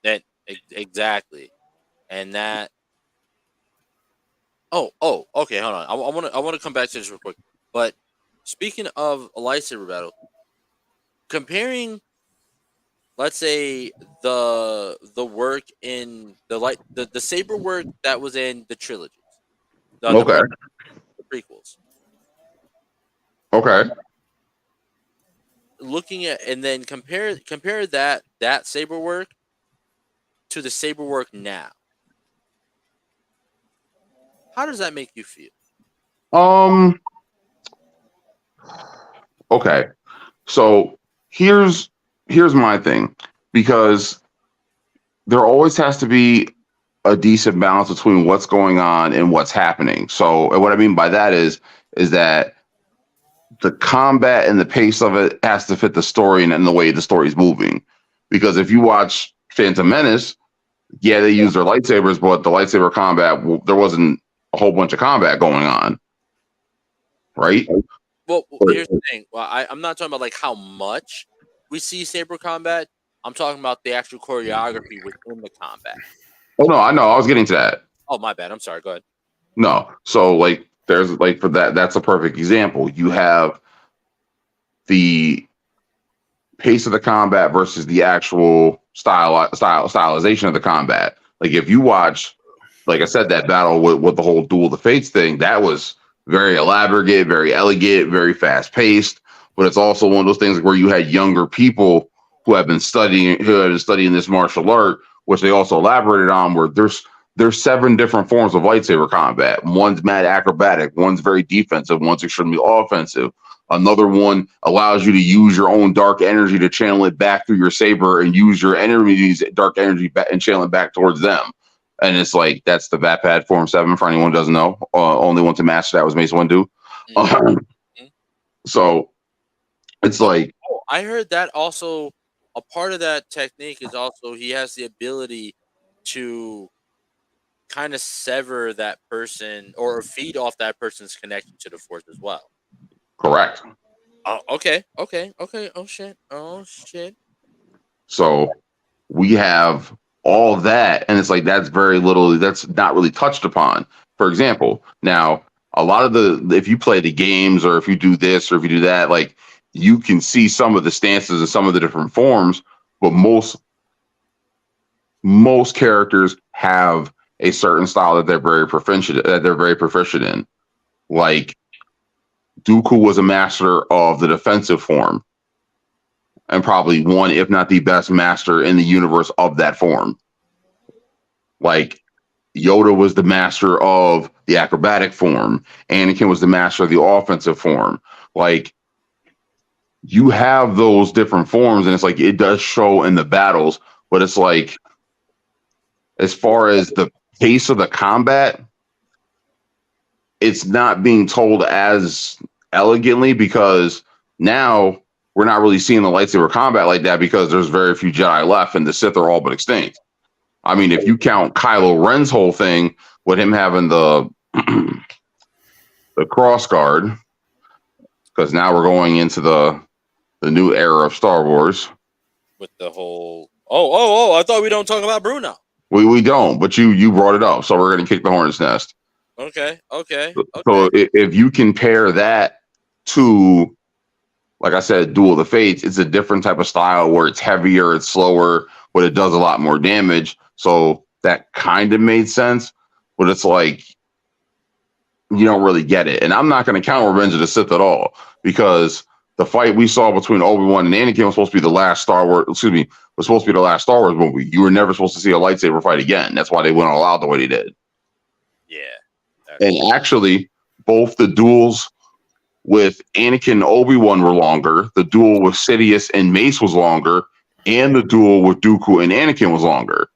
That exactly, and that. Oh, okay. Hold on. I want to come back to this real quick. But speaking of a lightsaber battle, comparing, let's say the work in the saber work that was in the trilogies, Okay. the prequels. Okay. Looking at and then compare that saber work to the saber work now. How does that make you feel? Okay. So here's my thing, because there always has to be a decent balance between what's going on and what's happening. So and what I mean by that is that the combat and the pace of it has to fit the story and the way the story's moving. Because if you watch Phantom Menace, yeah, they use their lightsabers, but the lightsaber combat, there wasn't a whole bunch of combat going on, right? Well, here's the thing. Well, I'm not talking about like how much we see saber combat. I'm talking about the actual choreography within the combat. Oh no, I know. I was getting to that. Oh, my bad. I'm sorry. Go ahead. No, so like there's like for that, that's a perfect example. You have the pace of the combat versus the actual stylization of the combat. Like if you watch, like I said, that battle with the whole Duel of the Fates thing, that was very elaborate, very elegant, very fast paced. But it's also one of those things where you had younger people who have been studying this martial art, which they also elaborated on, where there's 7 different forms of lightsaber combat. One's mad acrobatic, one's very defensive, one's extremely offensive. Another one allows you to use your own dark energy to channel it back through your saber and use your enemy's dark energy and channel it back towards them. And it's like, that's the Vapad Form 7 for anyone who doesn't know. Only one to master that was Mace Windu. So it's like... Oh, I heard that also a part of that technique is also he has the ability to kind of sever that person or feed off that person's connection to the Force as well. Correct. Oh, okay. Oh shit. So we have all that, and it's like that's not really touched upon. For example, now a lot of if you play the games or if you do this or if you do that, like you can see some of the stances and some of the different forms, but most characters have a certain style that they're very proficient in. Like Dooku was a master of the defensive form, and probably one, if not the best master in the universe of that form. Like Yoda was the master of the acrobatic form. Anakin was the master of the offensive form. Like you have those different forms, and it's like it does show in the battles, but it's like as far as the pace of the combat, it's not being told as elegantly because now we're not really seeing the lightsaber combat like that because there's very few Jedi left and the Sith are all but extinct. I mean, if you count Kylo Ren's whole thing with him having the cross guard, because now we're going into the new era of Star Wars. With the whole I thought we don't talk about Bruno. We don't, but you brought it up, so we're gonna kick the hornet's nest. Okay. So if you compare that to, like I said, Duel of the Fates, it's a different type of style where it's heavier, it's slower, but it does a lot more damage. So that kind of made sense, but it's like you don't really get it. And I'm not going to count Revenge of the Sith at all because the fight we saw between Obi-Wan and Anakin was supposed to be the last Star Wars. Excuse me, was supposed to be the last Star Wars movie. You were never supposed to see a lightsaber fight again. That's why they went all out the way they did. Yeah. And actually, both the duels with Anakin and Obi-Wan were longer. The duel with Sidious and Mace was longer, and the duel with Dooku and Anakin was longer.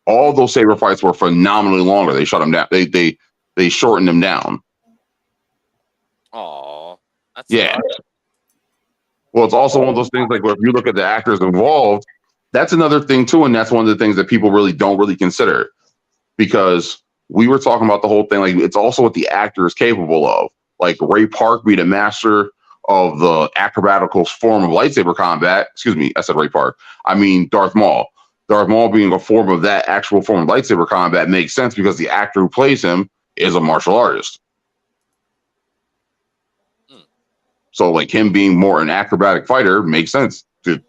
All those saber fights were phenomenally longer. They shut them down. They shortened them down. Oh, that's Yeah. Well, it's also one of those things like if you look at the actors involved, that's another thing too, and that's one of the things that people don't really consider because we were talking about the whole thing. Like it's also what the actor is capable of. Like Ray Park being a master of the acrobatical form of lightsaber combat. Excuse me, I said Ray Park. I mean Darth Maul. Darth Maul being a form of that actual form of lightsaber combat makes sense because the actor who plays him is a martial artist. So like him being more an acrobatic fighter makes sense. The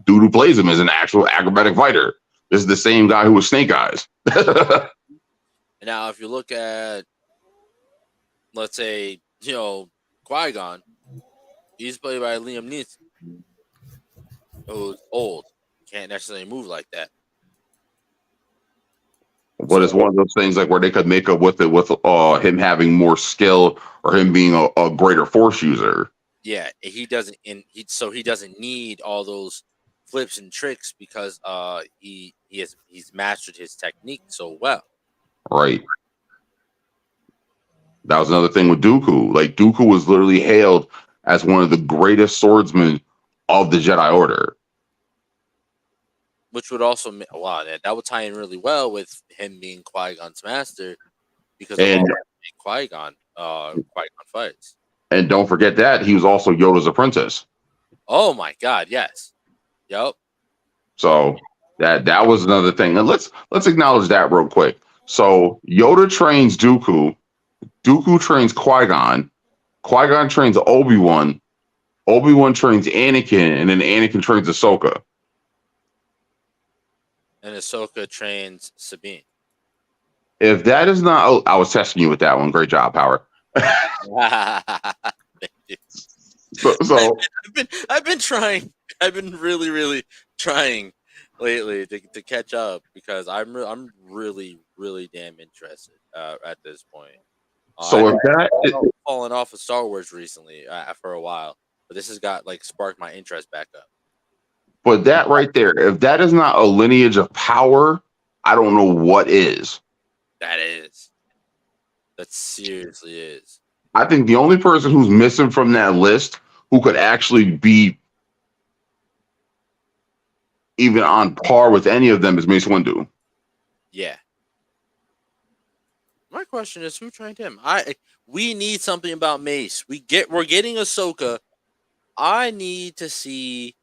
dude who plays him is an actual acrobatic fighter. This is the same guy who was Snake Eyes. Now, if you look at, let's say, Qui-Gon, he's played by Liam Neeson, who's old, can't necessarily move like that. But it's one of those things like where they could make up with it with him having more skill or him being a greater force user. Yeah, he doesn't need all those flips and tricks because he's mastered his technique so well. Right. That was another thing with Dooku. Like Dooku was literally hailed as one of the greatest swordsmen of the Jedi Order. Which would also that would tie in really well with him being Qui-Gon's master because of Qui-Gon fights. And don't forget that he was also Yoda's apprentice. Oh my God! Yes. Yep. So that was another thing. And let's acknowledge that real quick. So Yoda trains Dooku. Dooku trains Qui-Gon. Qui-Gon trains Obi-Wan. Obi-Wan trains Anakin, and then Anakin trains Ahsoka. And Ahsoka trains Sabine. If that is not, I was testing you with that one. Great job, Howard. so I've been trying. I've been really, really trying lately to catch up because I'm really, really damn interested at this point. So I've fallen off of Star Wars recently for a while, but this has got sparked my interest back up. But that right there, if that is not a lineage of power, I don't know what is. That seriously is. I think the only person who's missing from that list who could actually be even on par with any of them is Mace Windu. Yeah. My question is, who trained him? We need something about Mace. We're getting Ahsoka. I need to see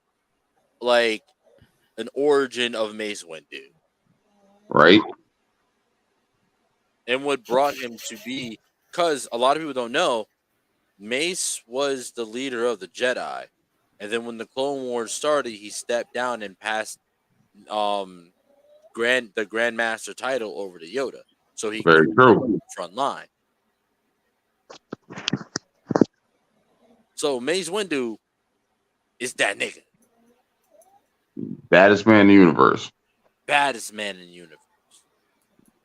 an origin of Mace Windu. Right. And what brought him to be, because a lot of people don't know, Mace was the leader of the Jedi. And then when the Clone Wars started, he stepped down and passed the Grandmaster title over to Yoda. So he Very true. Front line. So Mace Windu is that nigga. Baddest man in the universe. Baddest man in the universe.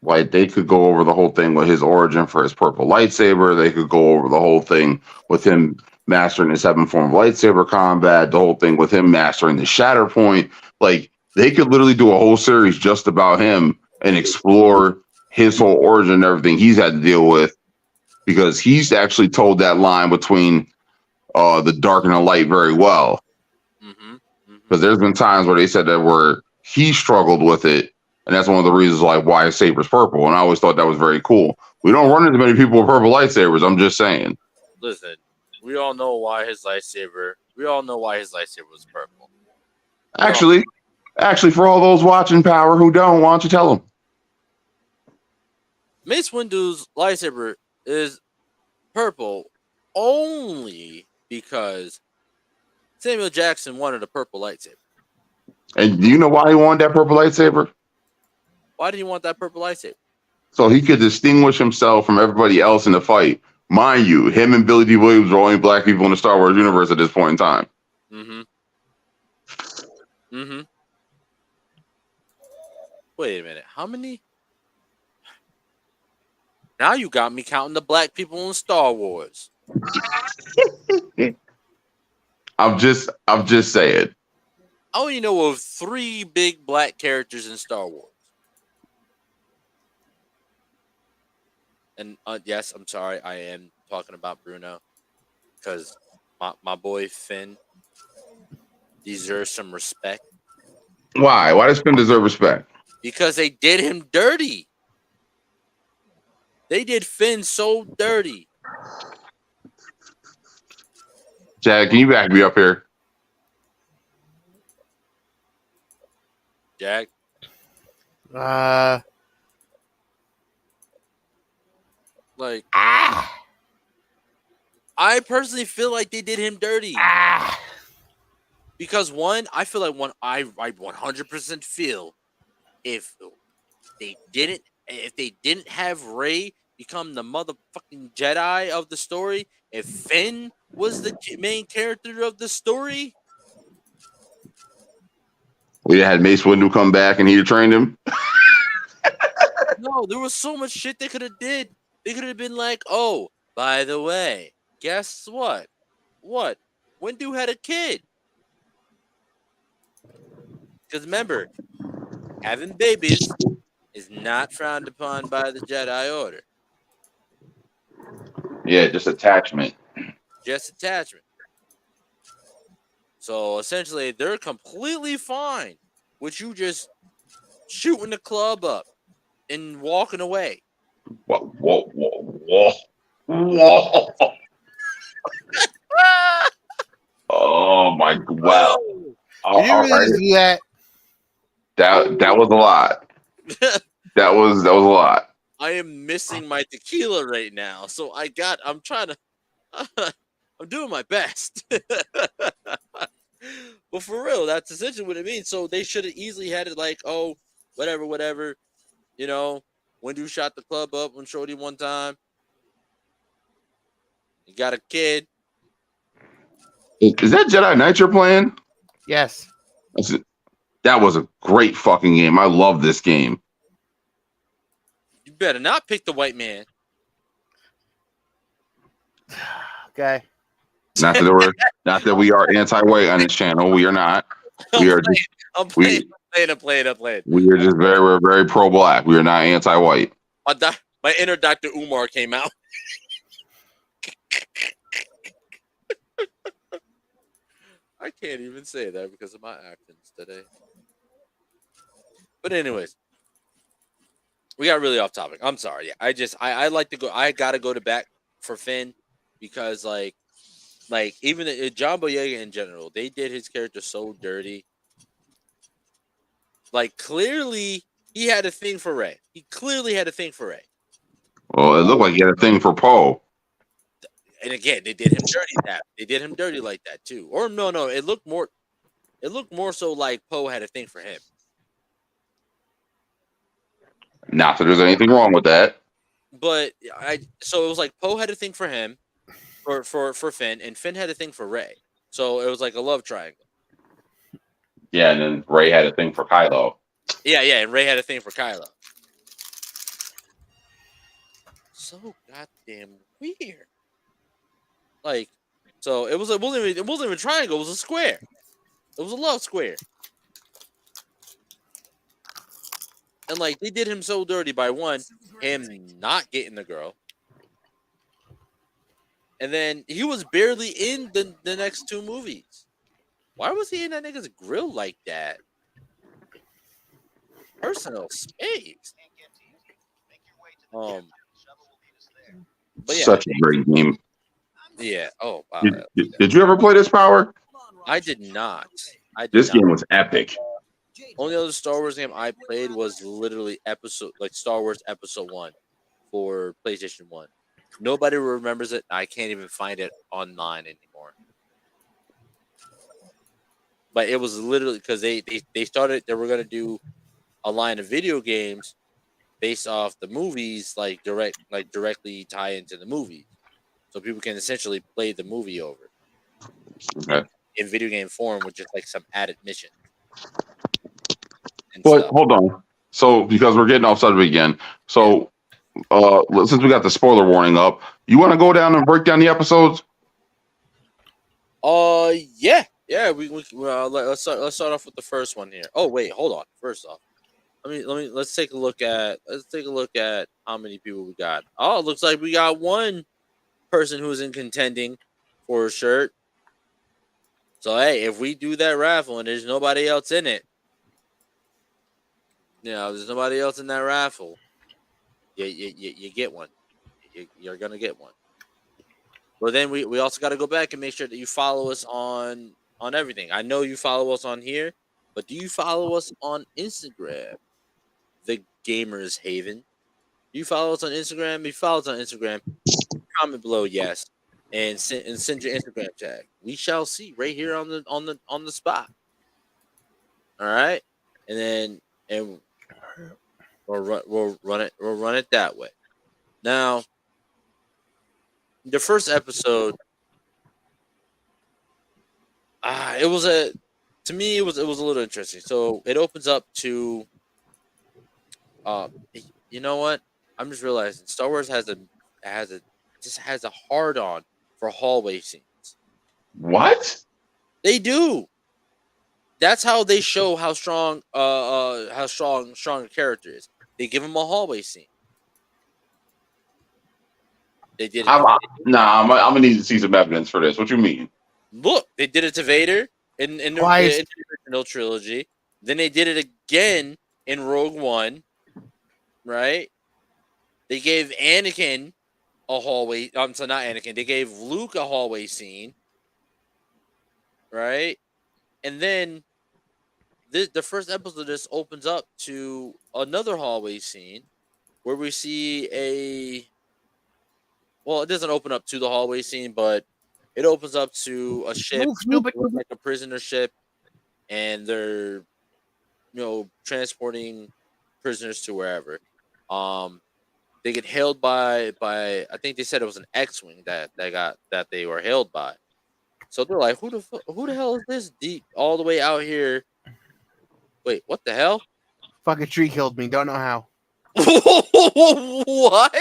Like they could go over the whole thing with his origin for his purple lightsaber. They could go over the whole thing with him mastering his 7th form of lightsaber combat. The whole thing with him mastering the Shatter Point. Like they could literally do a whole series just about him and explore his whole origin and everything he's had to deal with, because he's actually told that line between the dark and the light very well. Because there's been times where they said that where he struggled with it, and that's one of the reasons why his saber's purple. And I always thought that was very cool. We don't run into many people with purple lightsabers. I'm just saying. Listen, we all know why his lightsaber was purple. Actually, for all those watching Power who don't, why don't you tell them? Mace Windu's lightsaber is purple only because Samuel Jackson wanted a purple lightsaber. And do you know why he wanted that purple lightsaber? Why did he want that purple lightsaber? So he could distinguish himself from everybody else in the fight. Mind you, him and Billy D. Williams are only black people in the Star Wars universe at this point in time. Mm-hmm. Mm-hmm. Wait a minute. How many? Now you got me counting the black people in Star Wars. I'm just saying. I only know of 3 big black characters in Star Wars. And yes, I'm sorry, I am talking about Bruno because my boy Finn deserves some respect Why? Why does Finn deserve respect? because they did him dirty. They did Finn so dirty. Jack, can you back me up here? Jack, like I personally feel like they did him dirty. Because one, I feel like I 100% feel if they didn't have Rey become the motherfucking Jedi of the story, if Finn was the main character of the story, We had Mace Windu come back and he trained him. no, there was so much shit they could have did. They could have been like, oh, by the way, guess what? What? Windu had a kid. Because remember, having babies is not frowned upon by the Jedi Order. Yeah, just attachment. Just attachment. So essentially, they're completely fine with you just shooting the club up and walking away. Whoa, whoa, whoa, whoa, whoa. Oh my, wow. you All really right. do that? That was a lot. That was a lot. I am missing my tequila right now, so I'm trying to, I'm doing my best. But for real, that's essentially what it means. So they should have easily had it like, oh, whatever. You know, Windu shot the club up on Shorty one time. He got a kid. Is that Jedi Knight you're playing? Yes. That was a great fucking game. I love this game. You better not pick the white man. Okay. Not that we are anti-white on this channel. We are not. We are just I'm playing. we are just very, very pro-black. We are not anti-white. My inner Dr. Umar came out. I can't even say that because of my actions today. But anyways, we got really off topic. I'm sorry. Yeah, I like to go. I gotta go to bat for Finn because like even John Boyega in general, they did his character so dirty. Like clearly he had a thing for Rey. He clearly had a thing for Rey. Well, it looked like he had a thing for Poe. And again, they did him dirty that. They did him dirty like that too. Or no, it looked more so like Poe had a thing for him. Not that there's anything wrong with that. But so it was like Poe had a thing for him, for Finn, and Finn had a thing for Rey. So it was like a love triangle. Yeah, and then Rey had a thing for Kylo. Yeah, and Rey had a thing for Kylo. So goddamn weird. Like, so it wasn't even a triangle. It was a square. It was a love square. And like they did him so dirty by him not getting the girl. And then he was barely in the next 2 movies. Why was he in that nigga's grill like that? Personal space. But yeah. Such a great game. Yeah. Oh, wow. Did you ever play this, Power? I did not. This game was epic. Only other Star Wars game I played was literally Star Wars Episode 1. for PlayStation 1. Nobody remembers it. I can't even find it online anymore. But it was literally because they started, they were going to do a line of video games based off the movies, directly tie into the movies. So people can essentially play the movie over Okay. in video game form with just like some added mission. But hold on. So because we're getting off subject again, so since we got the spoiler warning up, you want to go down and break down the episodes? Yeah. Let's start off with the first one here. Oh wait, hold on. First off, let's take a look at how many people we got. Oh, it looks like we got one person who's in contending for a shirt. So hey, if we do that raffle and there's nobody else in it, there's nobody else in that raffle, you get one. You're gonna get one. Well, then we also got to go back and make sure that you follow us on everything. I know you follow us on here, but do you follow us on Instagram? The Gamers Haven. Do you follow us on Instagram? If you follow us on Instagram, comment below yes, and send your Instagram tag. We shall see right here on the spot. All right, and we'll run it that way. Now, the first episode, it was a little interesting. So it opens up to, you know what? I'm just realizing Star Wars has a hard on for hallway scenes. What? They do. That's how they show how strong a character is. They give him a hallway scene. They did it. I'm gonna need to see some evidence for this. What you mean? Look, they did it to Vader in the original trilogy. Then they did it again in Rogue One, right? They gave Anakin a hallway. So not Anakin. They gave Luke a hallway scene, right? And then the first episode of this opens up to another hallway scene where we see well, it doesn't open up to the hallway scene, but it opens up to a ship, like a prisoner ship, and they're, transporting prisoners to wherever. They get hailed by I think they said it was an X-wing that they were hailed by. So they're like, who the hell is this deep all the way out here? Wait, what the hell? Fucking tree killed me. Don't know how. What?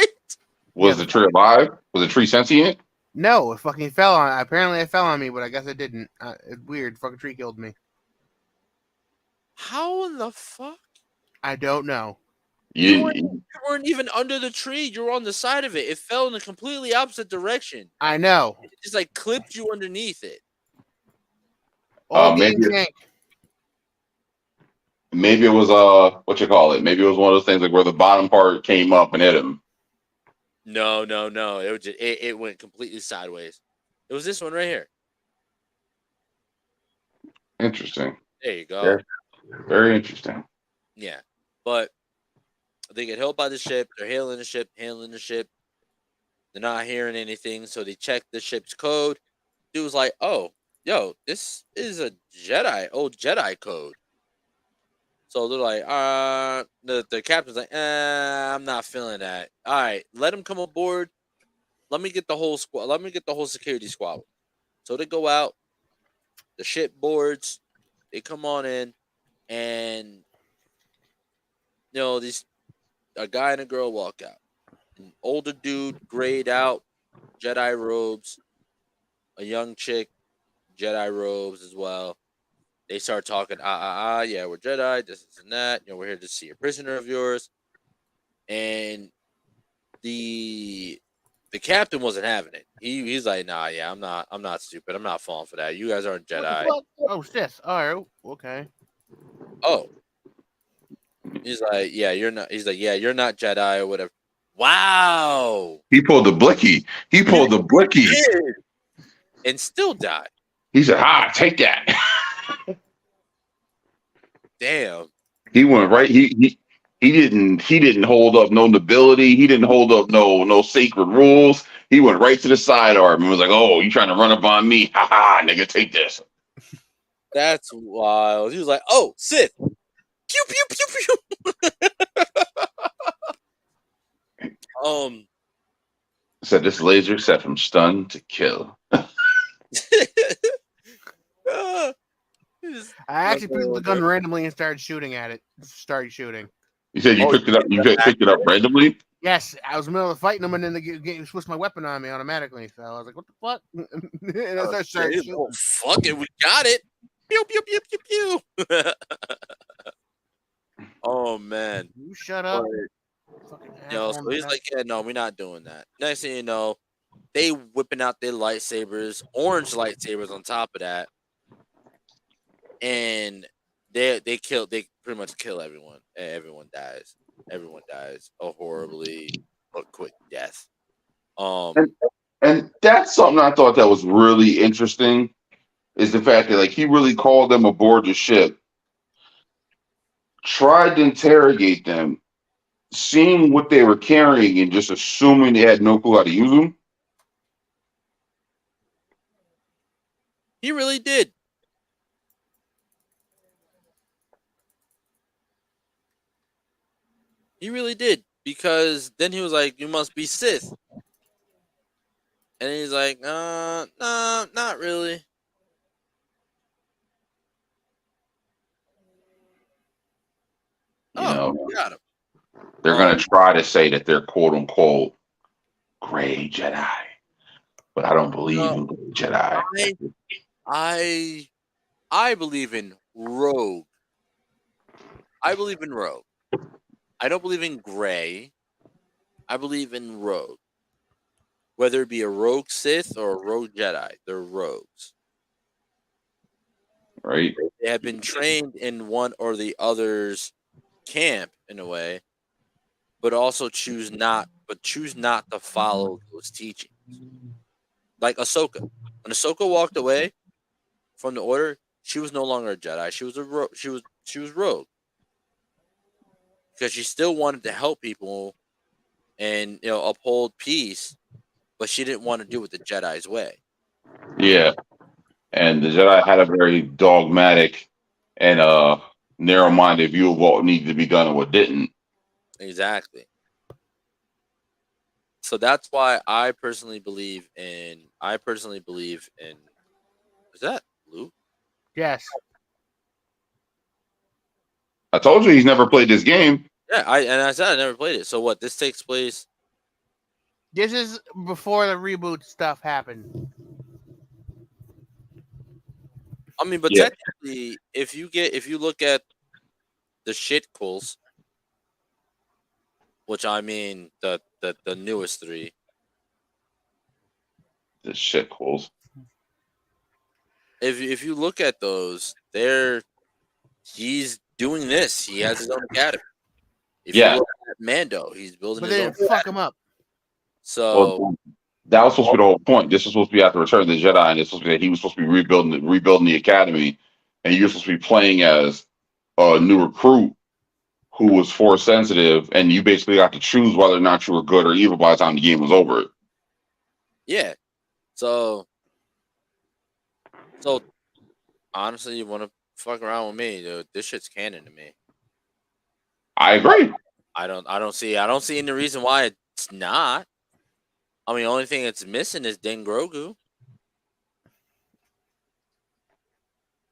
Was the tree alive? Was the tree sentient? No, it fucking fell on. Apparently, it fell on me, but I guess it didn't. It's weird. Fucking tree killed me. How in the fuck? I don't know. You weren't even under the tree. You were on the side of it. It fell in a completely opposite direction. I know. It just like clipped you underneath it. Maybe it was what you call it? Maybe it was one of those things like where the bottom part came up and hit him. No. It was it went completely sideways. It was this one right here. Interesting. There you go. Very, very interesting. Yeah, but they get held by the ship. They're hailing the ship. They're not hearing anything, so they check the ship's code. Dude was like, "Oh, yo, this is a old Jedi code." So they're like, the captain's like, I'm not feeling that. All right, let him come aboard. Let me get the whole squad. Let me get the whole security squad. So they go out. The ship boards. They come on in, and a guy and a girl walk out. An older dude, grayed out, Jedi robes. A young chick, Jedi robes as well. They start talking, yeah, we're Jedi, this and that. We're here to see a prisoner of yours. And the captain wasn't having it. He's like, nah, yeah, I'm not stupid. I'm not falling for that. You guys aren't Jedi. Oh, sis. All right, okay. Oh. He's like, yeah, you're not. He's like, yeah, you're not Jedi or whatever. Wow. He pulled the blicky. And still died. He said, take that. Damn. He went right. He He didn't hold up no nobility. He didn't hold up no sacred rules. He went right to the sidearm and was like, "Oh, you trying to run up on me? Ha ha, nigga, take this." That's wild. He was like, "Oh, Sith, pew pew pew pew." Said this laser set from stun to kill. I actually picked up the gun randomly and started shooting at it. Started shooting. You said you picked it up. You picked it up randomly. Yes, I was in the middle of fighting them, and then they switched my weapon on me automatically. So I was like, "What the fuck?" And I started shooting. Well, fuck it, we got it. Pew pew pew pew pew. Oh man, You shut up. So he's like, "Yeah, no, we're not doing that." Next thing you know, they whipping out their lightsabers, orange lightsabers on top of that, and they pretty much kill everyone. Everyone dies. Everyone dies a horribly but quick death. And that's something I thought that was really interesting is the fact that like he really called them aboard the ship, tried to interrogate them, seeing what they were carrying and just assuming they had no clue how to use them. He really did. He really did. Because then he was like, "You must be Sith." And he's like, nah, not really. You know, got him. they're gonna try to say that they're quote unquote gray Jedi, but I don't believe in gray Jedi. I believe in rogue. I believe in rogue. I don't believe in gray. I believe in rogue. Whether it be a rogue Sith or a rogue Jedi, they're rogues. Right? They have been trained in one or the other's camp in a way, but also choose not to follow those teachings. Like Ahsoka. When Ahsoka walked away from the Order, she was no longer a Jedi. She was she was rogue. Because she still wanted to help people and uphold peace, but she didn't want to do it the Jedi's way. Yeah. And the Jedi had a very dogmatic and narrow-minded view of what needed to be done and what didn't. Exactly. So that's why I personally believe in. Is that Luke? Yes. I told you he's never played this game. Yeah, I said I never played it. So what? This takes place. This is before the reboot stuff happened. I mean, but technically, if you look at the shitquels, which I mean the newest three, The shitholes. if you look at those, he's doing this. He has his own academy. If you look at Mando, he's building but his they own didn't fuck him up. So that was supposed to be the whole point. This was supposed to be after Return of the Jedi, and he was supposed to be rebuilding the academy, and you're supposed to be playing as a new recruit who was force sensitive, and you basically got to choose whether or not you were good or evil by the time the game was over. Yeah. So honestly, you want to fuck around with me, dude? This shit's canon to me. I agree. I don't see any reason why it's not. I mean, the only thing it's missing is Din Grogu.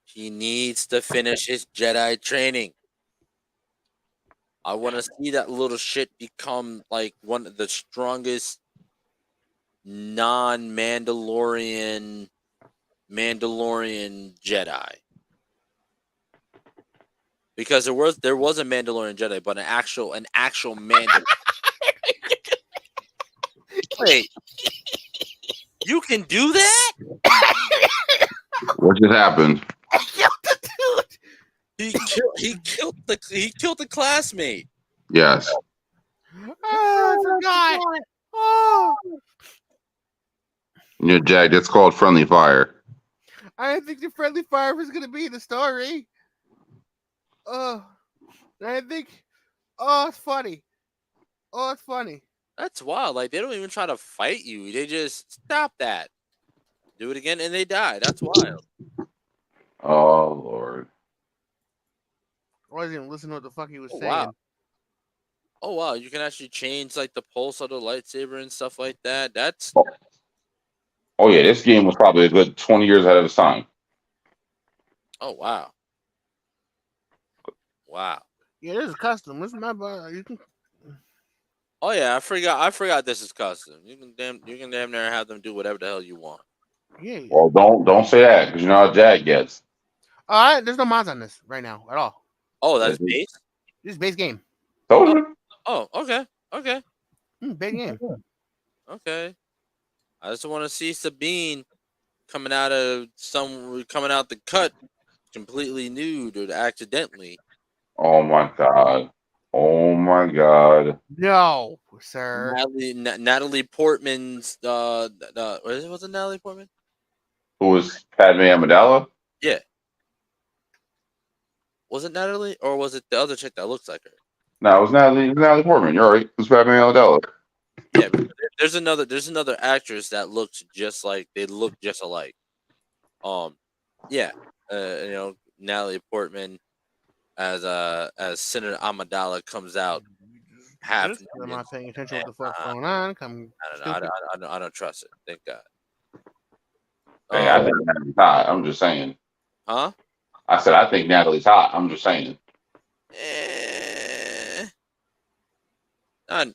He needs to finish his Jedi training. I want to see that little shit become like one of the strongest non-Mandalorian Jedi. Because there was a Mandalorian Jedi, but an actual Mandalorian. Wait, you can do that? What just happened? He killed the classmate. Yes. Oh, I forgot. Oh, Yeah, Jack, that's called friendly fire. I didn't think the friendly fire was gonna be in the story. Oh, I think Oh, it's funny. Oh, it's funny. That's wild. Like they don't even try to fight you. They just stop that. Do it again, and they die. That's wild. Oh Lord. I wasn't even listening to what the fuck he was Oh wow. saying. Oh wow. You can actually change like the pulse of the lightsaber and stuff like that. That's Oh yeah, this game was probably a good 20 years ahead of its time. oh wow. Wow. Yeah, this is custom. This is my you can. Oh yeah, I forgot this is custom. You can damn near have them do whatever the hell you want. Yeah. Well, don't say that because you know how Jag gets. All right. There's no mods on this right now at all. Oh, that's base? This is base game. Told you. Oh, okay. Okay. Base game. Okay. I just want to see Sabine coming out the cut completely nude or accidentally. Oh my God. Oh my God. No, sir. Natalie Portman's was it Natalie Portman? Who was Padme Amidala? Yeah. Was it Natalie or was it the other chick that looks like her? No, it was Natalie Portman. You're right. It was Padme Amidala. Yeah, because there's another actress that looks just like they look just alike. Yeah, Natalie Portman as Senator Amidala comes out half. I'm not paying attention to what the fuck's uh, going on. I'm I don't know. I don't trust it. Thank God. Hey, I think Natalie's hot. I'm just saying. Huh? I said I think Natalie's hot. I'm just saying. Eh, I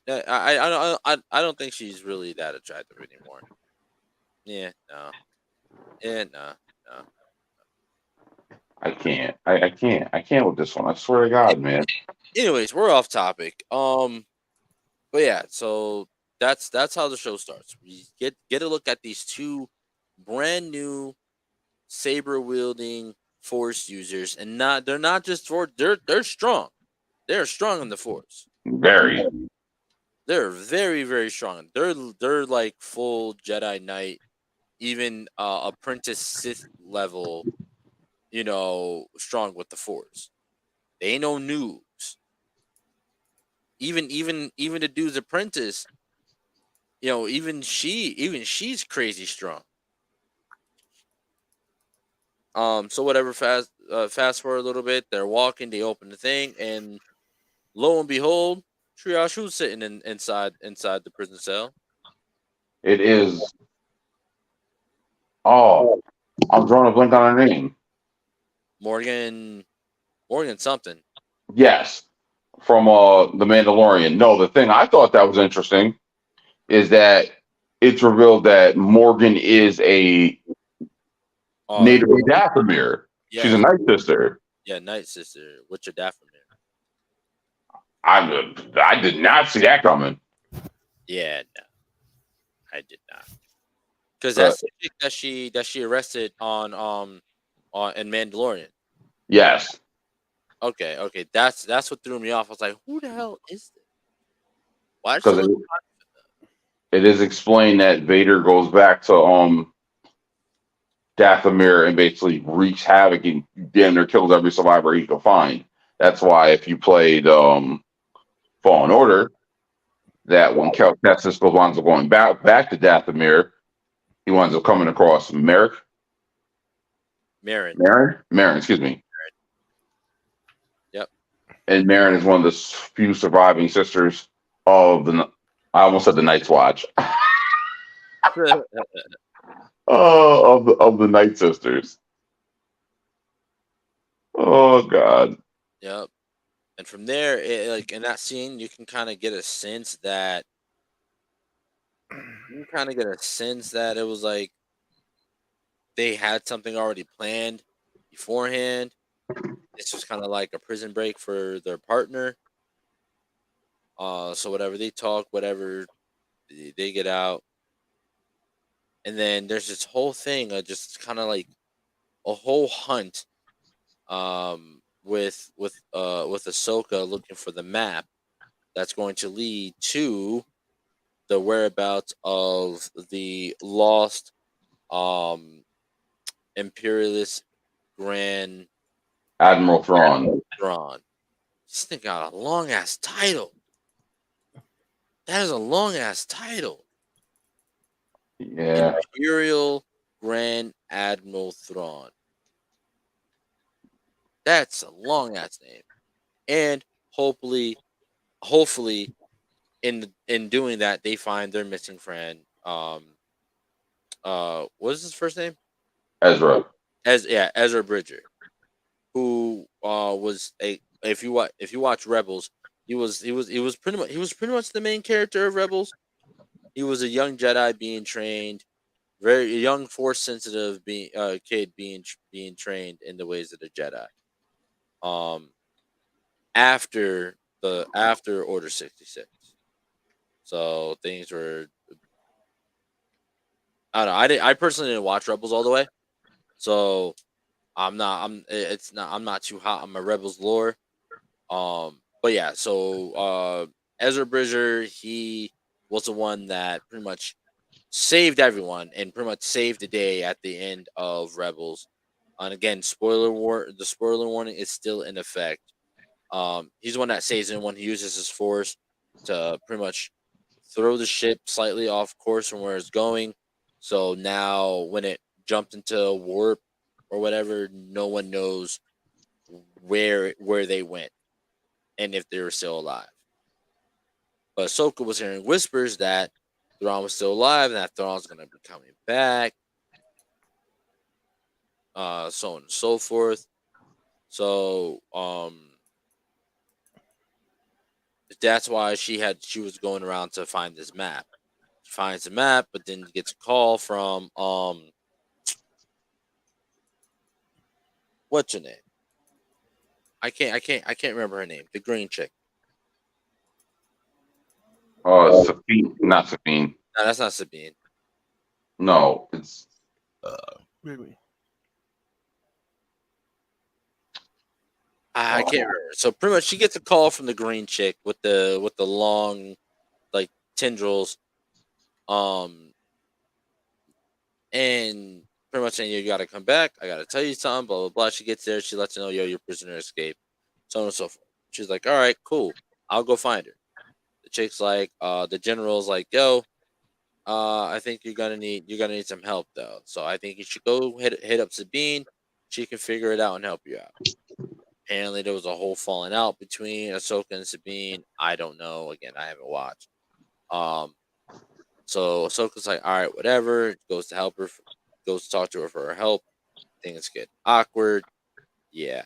don't think she's really that attractive anymore. Yeah, no. Yeah, no. I can't. I can't. I can't with this one. I swear to God, man. Anyways, we're off topic. But yeah, so that's how the show starts. We get a look at these two brand new saber wielding force users, and they're not just they're strong. They're strong in the force. Very. They're very very strong. They're like full Jedi Knight, even apprentice Sith level. Strong with the force. They ain't no noobs. Even the dude's apprentice. Even she's crazy strong. So whatever. Fast forward a little bit. They're walking. They open the thing, and lo and behold, Triashu's sitting inside the prison cell. It is. Oh, I'm drawing a blank on her name. Morgan something. Yes, from the Mandalorian. No, the thing I thought that was interesting is that it's revealed that Morgan is a native of Dathomir. She's a Yeah, Night Sister. yeah, Night Sister. What's your Dathomir? I did not see that coming. Yeah, no, I did not. Because But that's the chick that she arrested on in Mandalorian. yes, Okay, that's what threw me off. I was like, who the hell is this? Why does she because look? it is explained that Vader goes back to Dathomir and basically wreaks havoc and damn near kills every survivor he can find. That's why if you played Fallen Order, that when Cal Kestis winds up going back to Dathomir, he winds up coming across Marin. Marin, excuse me. Yep. And Marin is one of the few surviving sisters of I almost said the Night's Watch. Of the Night Sisters. Oh God. Yep. And from there, like in that scene, you can kind of get a sense that it was like they had something already planned beforehand. This was kind of like a prison break for their partner. So whatever they talk, whatever they get out, and then there's this whole thing of just kind of like a whole hunt, with Ahsoka looking for the map that's going to lead to the whereabouts of the lost imperialist Grand Admiral Thrawn. Thrawn. This thing got a long ass title. That is a long ass title. Yeah. Imperial Grand Admiral Thrawn. That's a long ass name. And hopefully, in doing that, they find their missing friend. What is his first name? Ezra. Ezra Bridger, who was a if you watch Rebels, he was pretty much the main character of Rebels. He was a young Jedi being trained, very young Force sensitive being kid being trained in the ways of the Jedi. Um, after Order 66, so things were I don't know. I personally didn't watch Rebels all the way, so I'm not too hot on my Rebels lore. But yeah, so Ezra Bridger, he was the one that pretty much saved everyone and pretty much saved the day at the end of Rebels. And again, the spoiler warning is still in effect. He's the one that saves everyone. He uses his force to pretty much throw the ship slightly off course from where it's going. So now when it jumped into warp or whatever, no one knows where they went and if they were still alive. But Ahsoka was hearing whispers that Thrawn was still alive and that Thrawn's gonna be coming back, so on and so forth. So that's why she was going around to find this map. She finds the map, but then gets a call from what's her name? I can't remember her name. The green chick. Sabine, not Sabine. No, that's not Sabine. No, it's Maybe. I can't remember. So pretty much, she gets a call from the green chick with the long like tendrils, um, and pretty much saying you got to come back. I got to tell you something. Blah blah blah. She gets there. She lets you know, yo, your prisoner escaped. So on and so forth. She's like, all right, cool. I'll go find her. The chick's like, the general's like, yo, I think you're gonna need some help though. So I think you should go hit up Sabine. She can figure it out and help you out. Apparently, there was a whole falling out between Ahsoka and Sabine. I don't know. Again, I haven't watched. Um, so Ahsoka's like, all right, whatever. Goes to help her. Goes to talk to her for her help. Things get awkward. Yeah.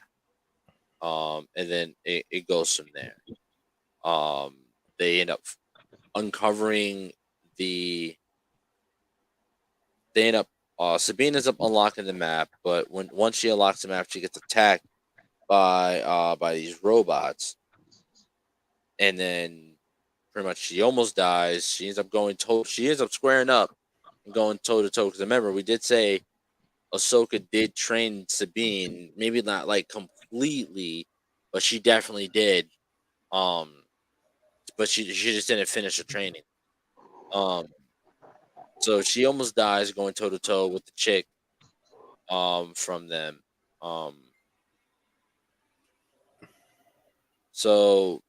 And then it goes from there. Um, they end up uncovering the. They end up. Sabine ends up unlocking the map, but once she unlocks the map, she gets attacked by these robots, and then pretty much she almost dies. She ends up She ends up squaring up and going toe to toe. Because remember, we did say Ahsoka did train Sabine, maybe not like completely, but she definitely did. Um, but she just didn't finish her training. Um, so she almost dies going toe to toe with the chick. From them. Um, so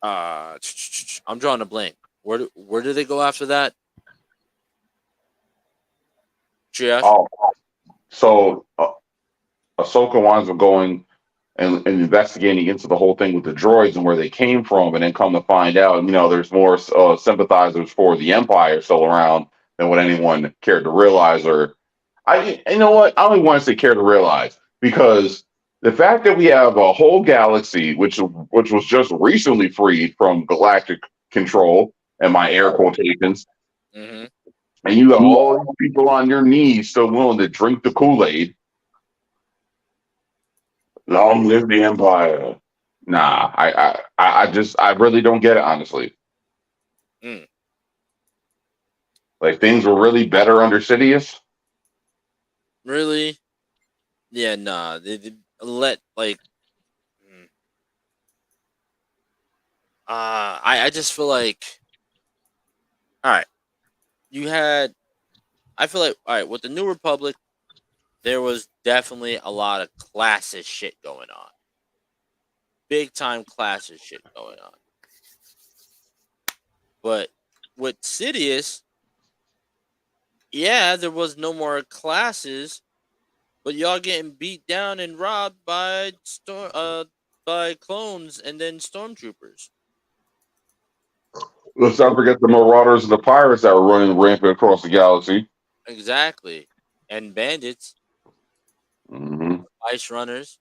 I'm drawing a blank. Where do they go after that? Triage? oh, so Ahsoka winds up going and investigating into the whole thing with the droids and where they came from, and then come to find out, there's more sympathizers for the Empire still around than what anyone cared to realize. Or you know what? I only want to say care to realize, because the fact that we have a whole galaxy which was just recently freed from galactic control, and my air quotations, Mm-hmm. and you got all these people on your knees still willing to drink the Kool-Aid. Long live the Empire. Nah, I really don't get it, honestly. Mm. Like, things were really better under Sidious. Really? Yeah, nah. They let like. mm, I just feel like. All right, you had. I feel like all right with the New Republic, there was definitely a lot of classist shit going on. big time classes shit going on. But with Sidious, yeah, there was no more classes, but y'all getting beat down and robbed by clones and then stormtroopers. Let's not forget the Marauders and the Pirates that were running rampant across the galaxy. Exactly. And bandits, ice runners.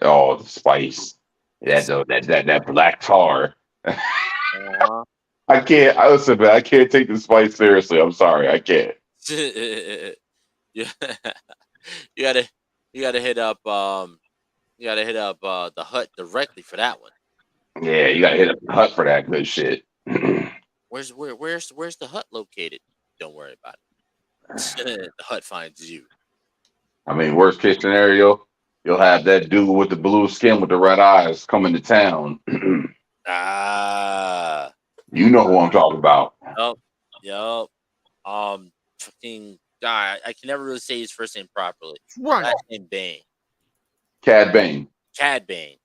Oh, the spice. That black tar. Uh-huh. I can't. Listen, man. I can't take the spice seriously. I'm sorry. I can't. Yeah. you gotta you gotta hit up the hut directly for that one. Yeah, you gotta hit up the hut for that good shit. Where's the hut located? Don't worry about it. The hut finds you. I mean, worst case scenario, you'll have that dude with the blue skin with the red eyes coming to town. Ah. You know who I'm talking about. Yup. Fucking guy. I can never really say his first name properly. Run. Last name Bane. Cad Bane. Cad Bane.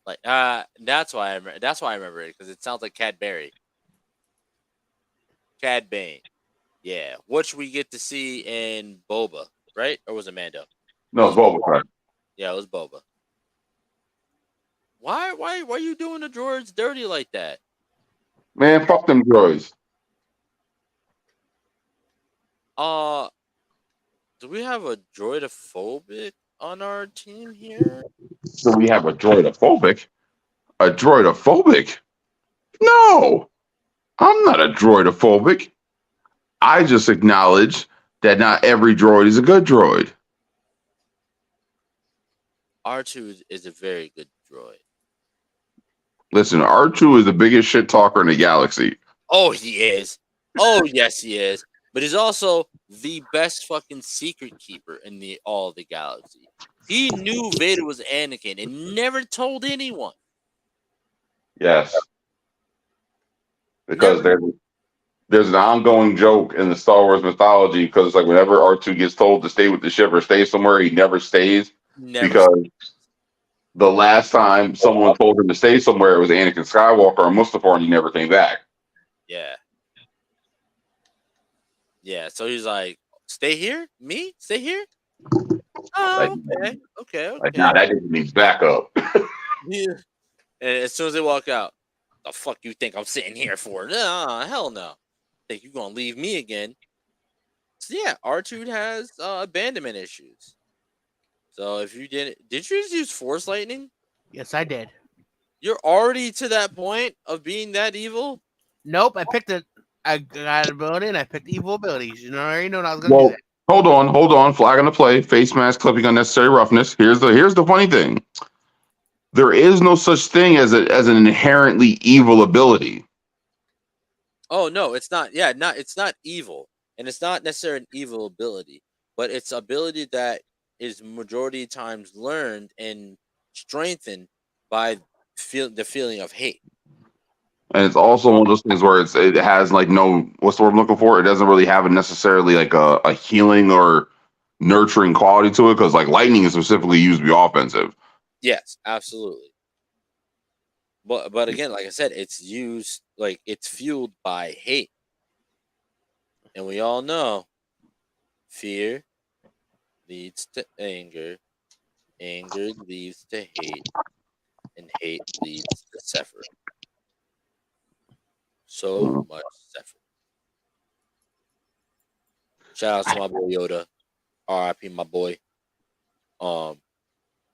Like that's why I remember it, because it sounds like Cadbury. Cad Bane. Yeah. What should we get to see in Boba, right? Or was it Mando? No, it's Boba Fett. Yeah, it was Boba. Why are you doing the droids dirty like that? Man, fuck them droids. Do we have a droidophobic on our team here? So we have a droidophobic? A droidophobic? No, I'm not a droidophobic. I just acknowledge that not every droid is a good droid. R2 is a very good droid. Listen, R2 is the biggest shit talker in the galaxy. Oh, he is. Oh, yes, he is. But he's also the best fucking secret keeper in all the galaxy. He knew Vader was Anakin and never told anyone. Yes. Because there's an ongoing joke in the Star Wars mythology, because it's like whenever R2 gets told to stay with the ship or stay somewhere, he never stays. Because the last time someone told him to stay somewhere, it was Anakin Skywalker or Mustafar, and he never came back. Yeah. Yeah, so he's like, stay here? Me? Stay here? Oh, okay. Like, nah, that didn't mean back up. Yeah. And as soon as they walk out, the fuck you think I'm sitting here for? No, hell no. Think you gonna leave me again? So yeah, R2 has abandonment issues. So if you did you just use Force Lightning? Yes, I did. You're already to that point of being that evil? Nope, I got ability and I picked evil abilities. You know, I already know I was gonna do that. Hold on. Flag on the play. Face mask clipping unnecessary roughness. Here's the funny thing. There is no such thing as an inherently evil ability. Oh no, it's not. Yeah, it's not evil, and it's not necessarily an evil ability, but it's ability that is majority of times learned and strengthened by the feeling of hate. And it's also one of those things where it has like no, what's the word I'm looking for? It doesn't really have necessarily like a healing or nurturing quality to it, because like lightning is specifically used to be offensive. Yes, absolutely. But again, like I said, it's used, like, it's fueled by hate. And we all know fear leads to anger, anger leads to hate, and hate leads to suffering. So much suffering. Shout out to my boy Yoda. R.I.P. my boy.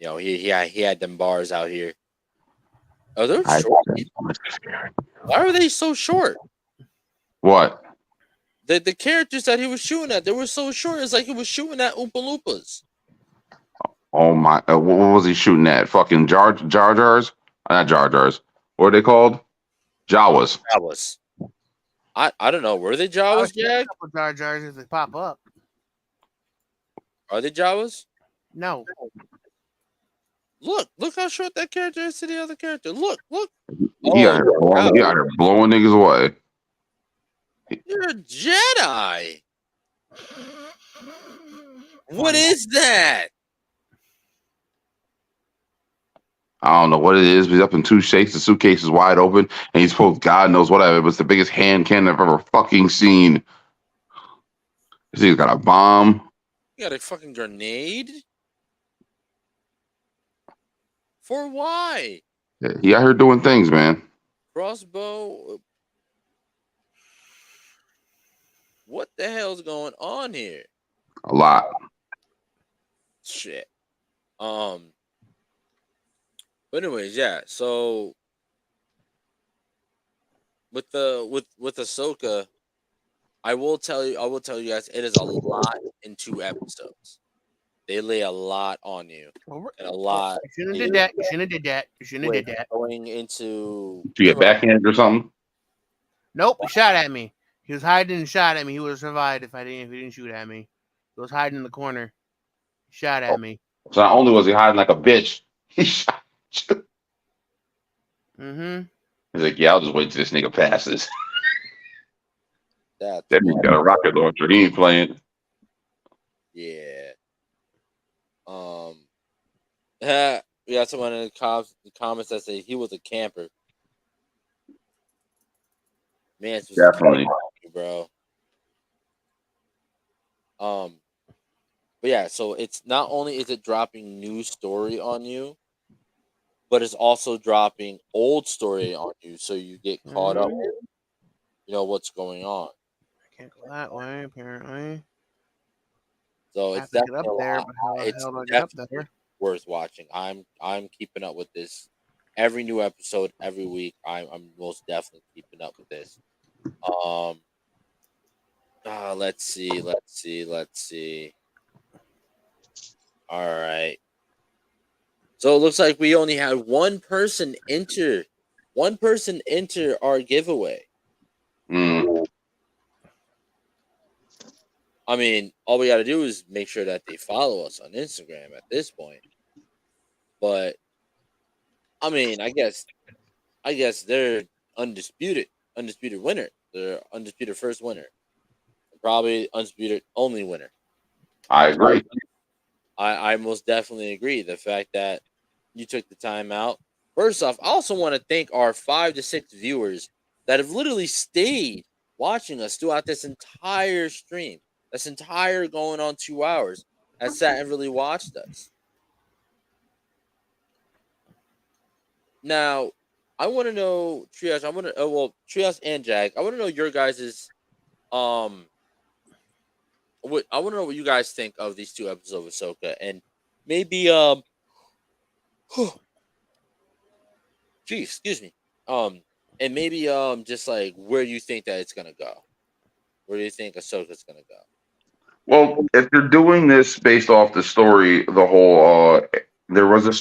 He had them bars out here. Oh, they're short. Why are they so short? What? The characters that he was shooting at, they were so short. It's like he was shooting at Oompa Loompas. Oh my! What was he shooting at? Fucking Jar Jars? Not Jar Jars. What are they called? Jawas. Jawas. I don't know. Were they Jawas, Jag? A couple Jar Jars if they pop up. Are they Jawas? No. Look how short that character is to the other character. Look. He out here blowing niggas away. You're a Jedi. What is that? I don't know what it is. He's up in two shakes. The suitcase is wide open, and he's supposed God knows whatever. It was the biggest hand cannon I've ever fucking seen. He's got a bomb. You got a fucking grenade? For why? He out here doing things, man. Crossbow. What the hell's going on here? A lot. Shit. But anyways, yeah. So with Ahsoka, I will tell you guys, it is a lot in 2 episodes. They lay a lot on you. And a lot. You shouldn't have did that. You shouldn't have did that. You shouldn't have did that. Going into. Did you get backhanded or something? Nope, he shot at me. He was hiding and shot at me. He would have survived if he didn't shoot at me. He was hiding in the corner. He shot at me. So not only was he hiding like a bitch, he shot you. Mm-hmm. He's like, yeah, I'll just wait till this nigga passes. That Then he got a rocket launcher. He ain't playing. Yeah. We got someone in the comments that say he was a camper. Man, it's just Definitely. bro. But yeah, so it's not only is it dropping new story on you, but it's also dropping old story on you, so you get caught up with, what's going on. I can't go that way, apparently. So it's get up there, but how the it's hell do I get up definitely there? worth watching. I'm keeping up with this every new episode every week. I'm most definitely keeping up with this. Let's see. All right. So it looks like we only had one person enter our giveaway. I mean, all we got to do is make sure that they follow us on Instagram at this point. But I mean, I guess they're undisputed winner. They're undisputed first winner. Probably undisputed only winner. I agree. I most definitely agree. The fact that you took the time out. First off, I also want to thank our 5 to 6 viewers that have literally stayed watching us throughout this entire stream. This entire going on 2 hours, has sat and really watched us. Now, I want to know, Triage. Triage and Jag. I want to know your guys's. I want to know what you guys think of these 2 episodes of Ahsoka, and maybe excuse me. And maybe just like where you think that it's gonna go. Where do you think Ahsoka's gonna go? Well, if you're doing this based off the story, the whole there was a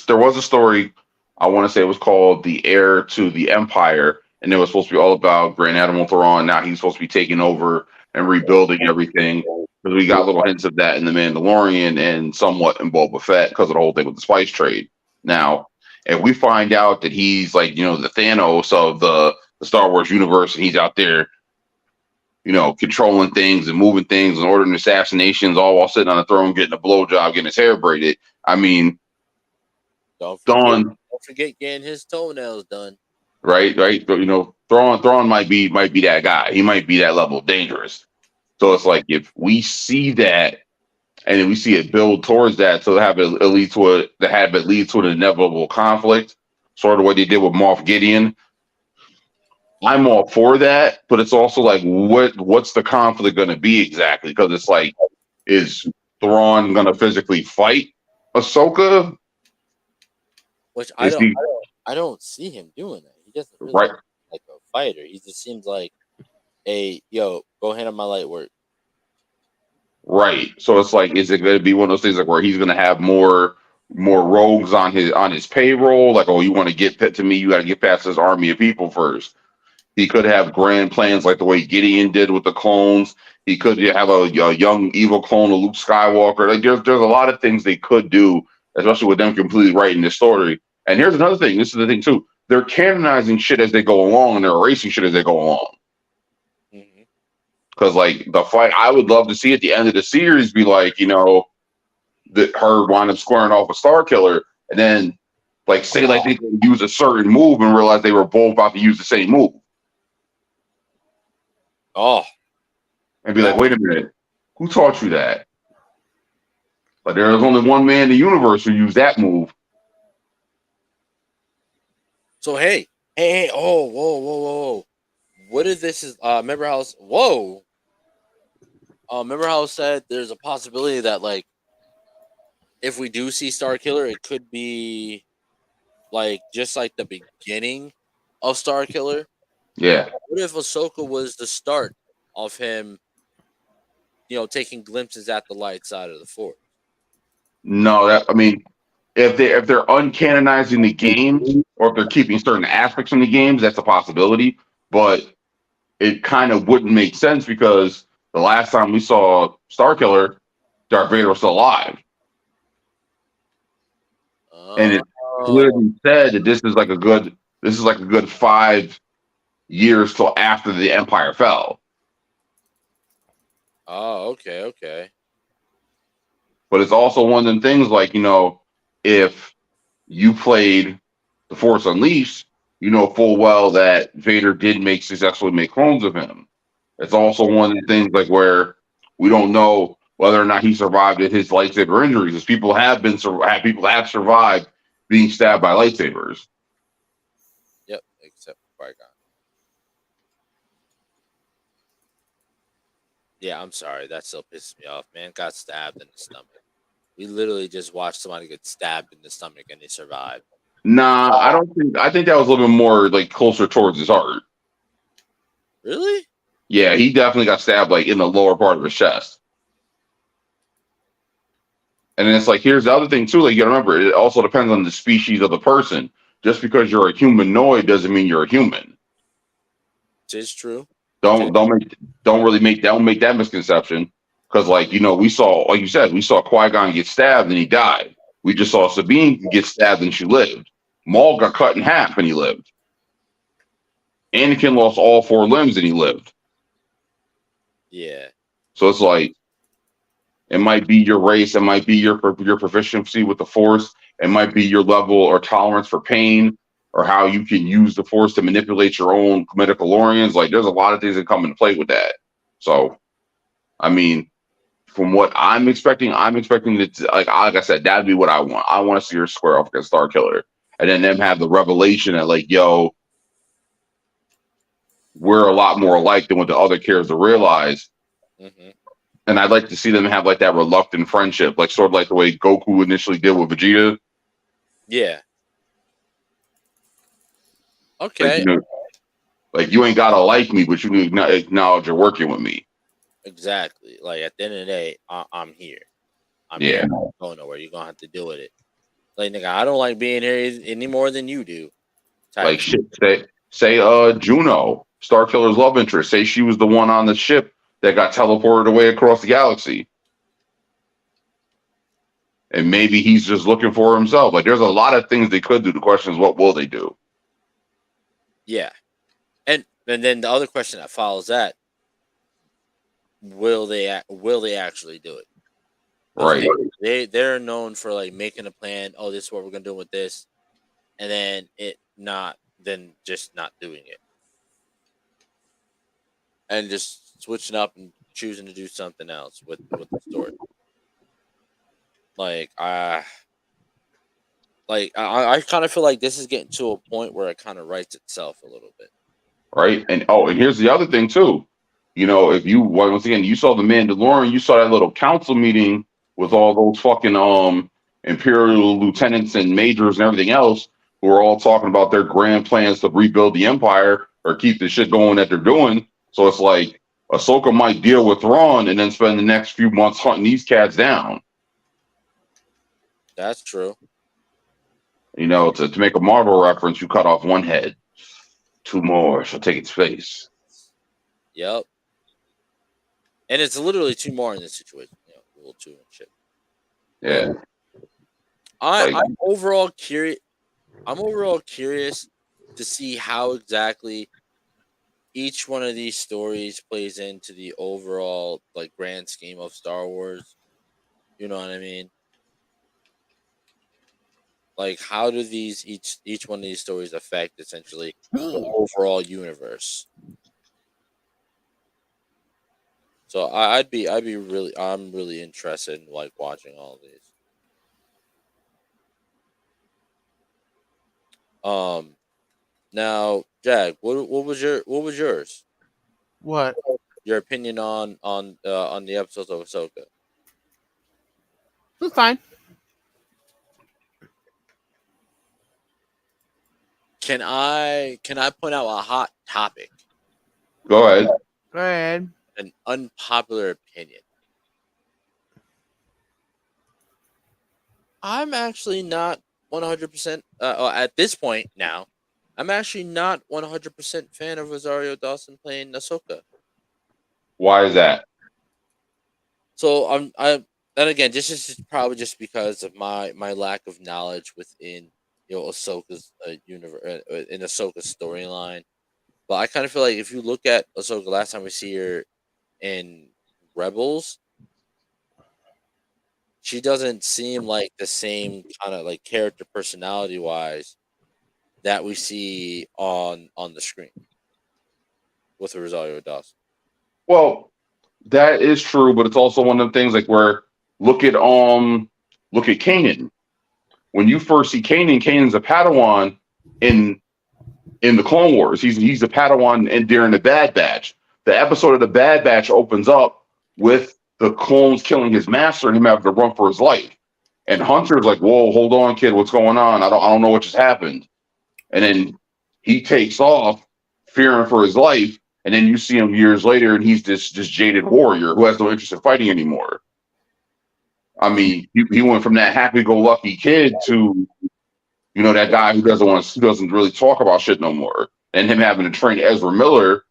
story. I want to say it was called "The Heir to the Empire," and it was supposed to be all about Grand Admiral Thrawn. Now he's supposed to be taking over and rebuilding everything. Because we got little hints of that in The Mandalorian and somewhat in Boba Fett because of the whole thing with the spice trade. Now, if we find out that he's like, the Thanos of the Star Wars universe, and he's out there, controlling things and moving things and ordering assassinations, all while sitting on a throne, getting a blowjob, getting his hair braided. I mean, Don't forget getting his toenails done. Right. But, Thrawn might be that guy. He might be that level of dangerous. So it's like if we see that, and then we see it build towards that, to have it lead to an inevitable conflict, sort of what they did with Moff Gideon. I'm all for that, but it's also like, what's the conflict going to be exactly? Because it's like, is Thrawn going to physically fight Ahsoka? Which I don't see him doing that. He doesn't really Right. look like a fighter. He just seems like go handle my light work. Right. So it's like, is it going to be one of those things like where he's going to have more rogues on his payroll? Like, oh, you want to get to me, you got to get past this army of people first. He could have grand plans like the way Gideon did with the clones. He could have a young evil clone of Luke Skywalker. Like there's a lot of things they could do, especially with them completely writing this story. And here's another thing. This is the thing too. They're canonizing shit as they go along, and they're erasing shit as they go along. Because like the fight, I would love to see at the end of the series be like, her wind up squaring off a Star Killer, and then Like, say, like they could use a certain move and realize they were both about to use the same move, Oh, and be like, "Wait a minute, who taught you that?" Like, there was only one man in the universe who used that move. so hey, oh, whoa. What if this is? Remember how? Whoa. Remember how I said there's a possibility that like if we do see Star Killer, it could be like just like the beginning of Star Killer. Yeah. What if Ahsoka was the start of him, taking glimpses at the light side of the Force? No, that I mean, if they're uncanonizing the games or if they're keeping certain aspects from the games, that's a possibility. But it kind of wouldn't make sense because the last time we saw Starkiller, Darth Vader was still alive, and it Oh, clearly said that this is like a good 5 years till after the Empire fell. okay. But it's also one of them things like if you played the Force Unleashed, you know full well that Vader did successfully make clones of him. It's also one of the things like where we don't know whether or not he survived his lightsaber injuries. As people have survived being stabbed by lightsabers. Yep, except Qui-Gon. Yeah, I'm sorry. That still pisses me off. Man got stabbed in the stomach. We literally just watched somebody get stabbed in the stomach and they survived. Nah, I don't think. I think that was a little bit more like closer towards his heart. Really? Yeah, he definitely got stabbed like in the lower part of his chest. And then it's like here's the other thing too. Like you gotta remember, it also depends on the species of the person. Just because you're a humanoid doesn't mean you're a human. It is true. Don't don't make don't make that misconception. Because we saw like you said, we saw Qui-Gon get stabbed and he died. We just saw Sabine get stabbed and she lived. Maul got cut in half and he lived. Anakin lost all 4 limbs and he lived. Yeah. So it's like it might be your race, it might be your proficiency with the Force, it might be your level or tolerance for pain, or how you can use the Force to manipulate your own midichlorians. Like there's a lot of things that come into play with that. So I mean, from what I'm expecting that like I said, that'd be what I want. I want to see her square off against Star Killer, and then them have the revelation that like, yo, we're a lot more alike than what the other characters realize. Mm-hmm. And I'd like to see them have like that reluctant friendship, like sort of like the way Goku initially did with Vegeta. Yeah. Like Okay. like you ain't gotta like me, but you need to acknowledge you're working with me. Exactly. Like at the end of the day, I'm here. I'm Yeah, here. I'm not going nowhere. You're gonna have to deal with it. Like nigga, I don't like being here any more than you do. Type like shit. shit. Say Juno, Star Killer's love interest. Say she was the one on the ship that got teleported away across the galaxy. And maybe he's just looking for himself. Like there's a lot of things they could do. The question is, what will they do? Yeah. And then the other question that follows that, will they actually do it? Right, They're known for like making a plan. Oh, this is what we're gonna do with this, and then just not doing it, and just switching up and choosing to do something else with the story. Like I kind of feel like this is getting to a point where it kind of writes itself a little bit. right. And here's the other thing too. If you once again you saw the Mandalorian, you saw that little council meeting with all those fucking Imperial lieutenants and majors and everything else who are all talking about their grand plans to rebuild the Empire or keep the shit going that they're doing. So it's like Ahsoka might deal with Thrawn and then spend the next few months hunting these cats down. That's true. To make a Marvel reference, you cut off one head, 2 more shall take its place. Yep. And it's literally two more in this situation. Rule 2 and shit. Yeah, like I'm overall curious. I'm overall curious to see how exactly each one of these stories plays into the overall like grand scheme of Star Wars. You know what I mean? Like, how do these each one of these stories affect essentially the overall universe? So I'm really interested in like watching all of these. Now, Jack, what was yours? What? Your opinion on the episodes of Ahsoka? It's fine. Can I point out a hot topic, Go ahead. Go ahead. an unpopular opinion? I'm actually not 100% at this point now. I'm actually not 100% fan of Rosario Dawson playing Ahsoka. Why is that? So I and again, this is just probably just because of my lack of knowledge within Ahsoka's universe in Ahsoka's storyline. But I kind of feel like if you look at Ahsoka last time we see her in Rebels, she doesn't seem like the same kind of like character personality wise that we see on the screen with Rosario Dawson. Well, that is true, but it's also one of the things like where look at look at Kanan. When you first see Kanan, Kanan's a Padawan in in the Clone Wars. He's a Padawan and during the Bad Batch. The episode of the Bad Batch opens up with the clones killing his master and him having to run for his life. And Hunter's like, "Whoa, hold on, kid, what's going on? I don't know what just happened." And then he takes off, fearing for his life. And then you see him years later, and he's this jaded warrior who has no interest in fighting anymore. I mean, he went from that happy-go-lucky kid to that guy who doesn't really talk about shit no more, and him having to train Ezra Miller,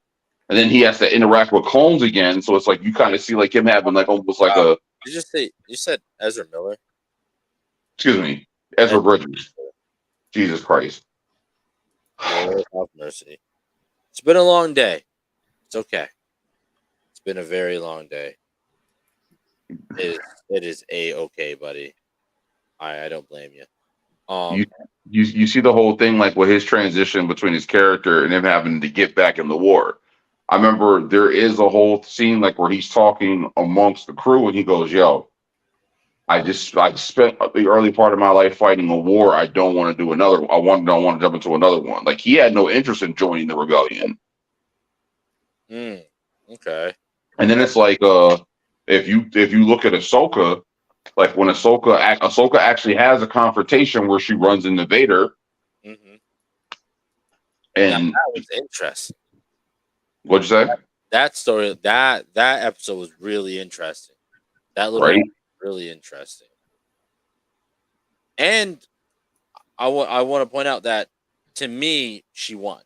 and then he has to interact with clones again. So it's like you kind of see like him having like almost like Wow. a You said Ezra Miller? excuse me, Ezra Bridges. Jesus Christ. Lord have mercy. It's been a long day. It's okay. It's been a very long day. It is a-okay, buddy. I don't blame you. You you see the whole thing like with his transition between his character and him having to get back in the war. I remember there is a whole scene like where he's talking amongst the crew and he goes, "Yo, I spent the early part of my life fighting a war. I don't want to do another. Don't want to jump into another one." Like he had no interest in joining the rebellion. Okay. And then it's like if you look at Ahsoka, like when Ahsoka actually has a confrontation where she runs into Vader, Mm-hmm. and that was interesting. What'd you say? That story, that episode was really interesting. That little Right. was really interesting. And I want to point out that to me, she won.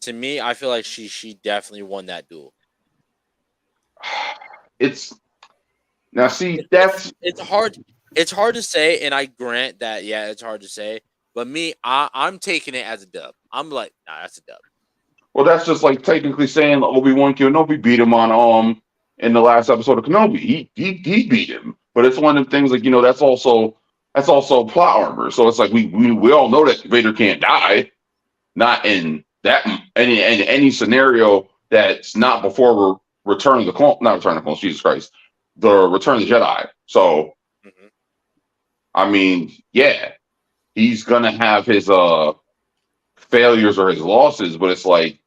To me, I feel like she definitely won that duel. It's now see that's It's hard. It's hard to say, and I grant that. Yeah, it's hard to say. But me, I'm taking it as a dub. I'm like, nah, that's a dub. well, that's just like technically saying Obi-Wan Kenobi beat him on in the last episode of Kenobi. He beat him, but it's one of the things like that's also plot armor. So it's like we all know that Vader can't die, not in that any scenario that's not before Return of the Clone, not Return of the Clone, Jesus Christ, the Return of the Jedi. So I mean, yeah, he's gonna have his failures or his losses, but it's like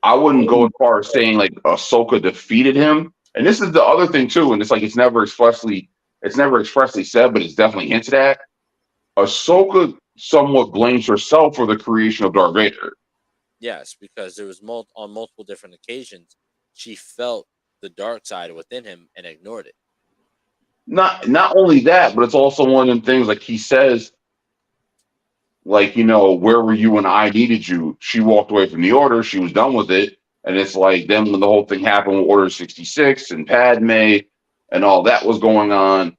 I wouldn't go as far as saying like Ahsoka defeated him. And this is the other thing too, and it's like it's never expressly said, but it's definitely hinted at. Ahsoka somewhat blames herself for the creation of Darth Vader. Yes, because there was on multiple different occasions, she felt the dark side within him and ignored it. Not only that, but it's also one of them things like he says, like, where were you when I needed you? She walked away from the order. She was done with it. And it's like then when the whole thing happened with Order 66 and Padme and all that was going on,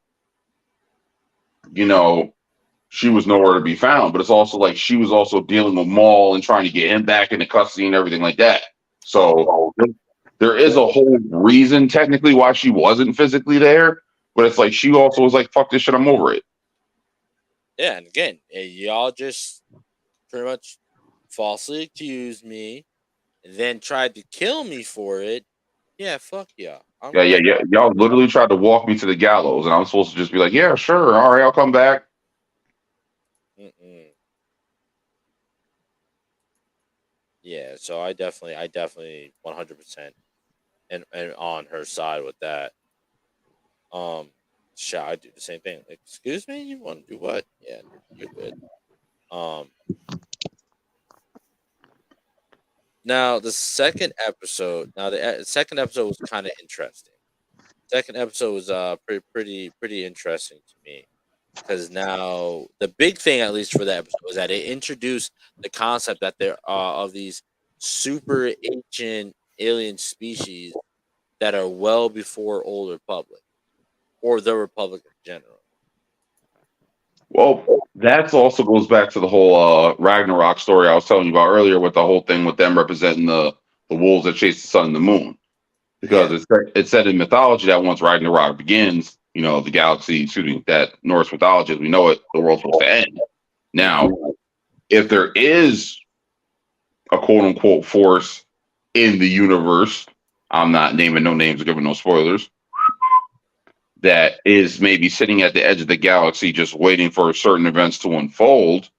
she was nowhere to be found. But it's also like she was also dealing with Maul and trying to get him back into custody and everything like that. So there is a whole reason technically why she wasn't physically there. But it's like she also was like, fuck this shit, I'm over it. Yeah, and again, y'all just pretty much falsely accused me and then tried to kill me for it. Yeah, fuck y'all. I'm Yeah, yeah, good. yeah. Y'all literally tried to walk me to the gallows, and I'm supposed to just be like, yeah, sure, all right, I'll come back. Mm-mm. Yeah, so I definitely 100% and on her side with that. Um, shall I do the same thing? Like, excuse me, you want to do what? Yeah, you're good. Um, now the second episode. Now the second episode was kind of interesting. Second episode was pretty interesting to me because now the big thing, at least for that episode, was that it introduced the concept that there are of these super ancient alien species that are well before Old Republic or the Republic in general. Well, that also goes back to the whole Ragnarok story I was telling you about earlier, with the whole thing with them representing the wolves that chase the sun and the moon. Because Yeah. it's said in mythology that once Ragnarok begins, the galaxy, excuse me, that Norse mythology as we know it, the world's supposed to end. Mm. Now, if there is a quote unquote force in the universe, I'm not naming no names or giving no spoilers, that is maybe sitting at the edge of the galaxy just waiting for certain events to unfold,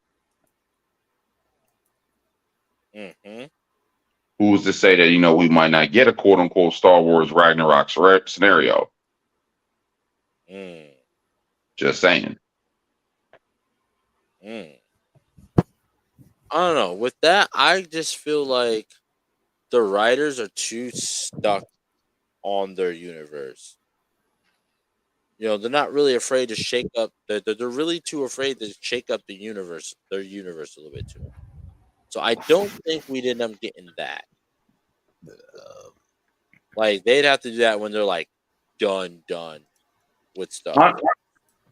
Hmm. who's to say that, we might not get a quote unquote Star Wars Ragnarok scenario? Mm. Just saying. Mm. I don't know. With that, I just feel like the writers are too stuck on their universe. They're not really afraid to shake up. They're really too afraid to shake up their universe a little bit too much. So I don't think we'd end up getting that. Like they'd have to do that when they're like done with Star Hon- Wars.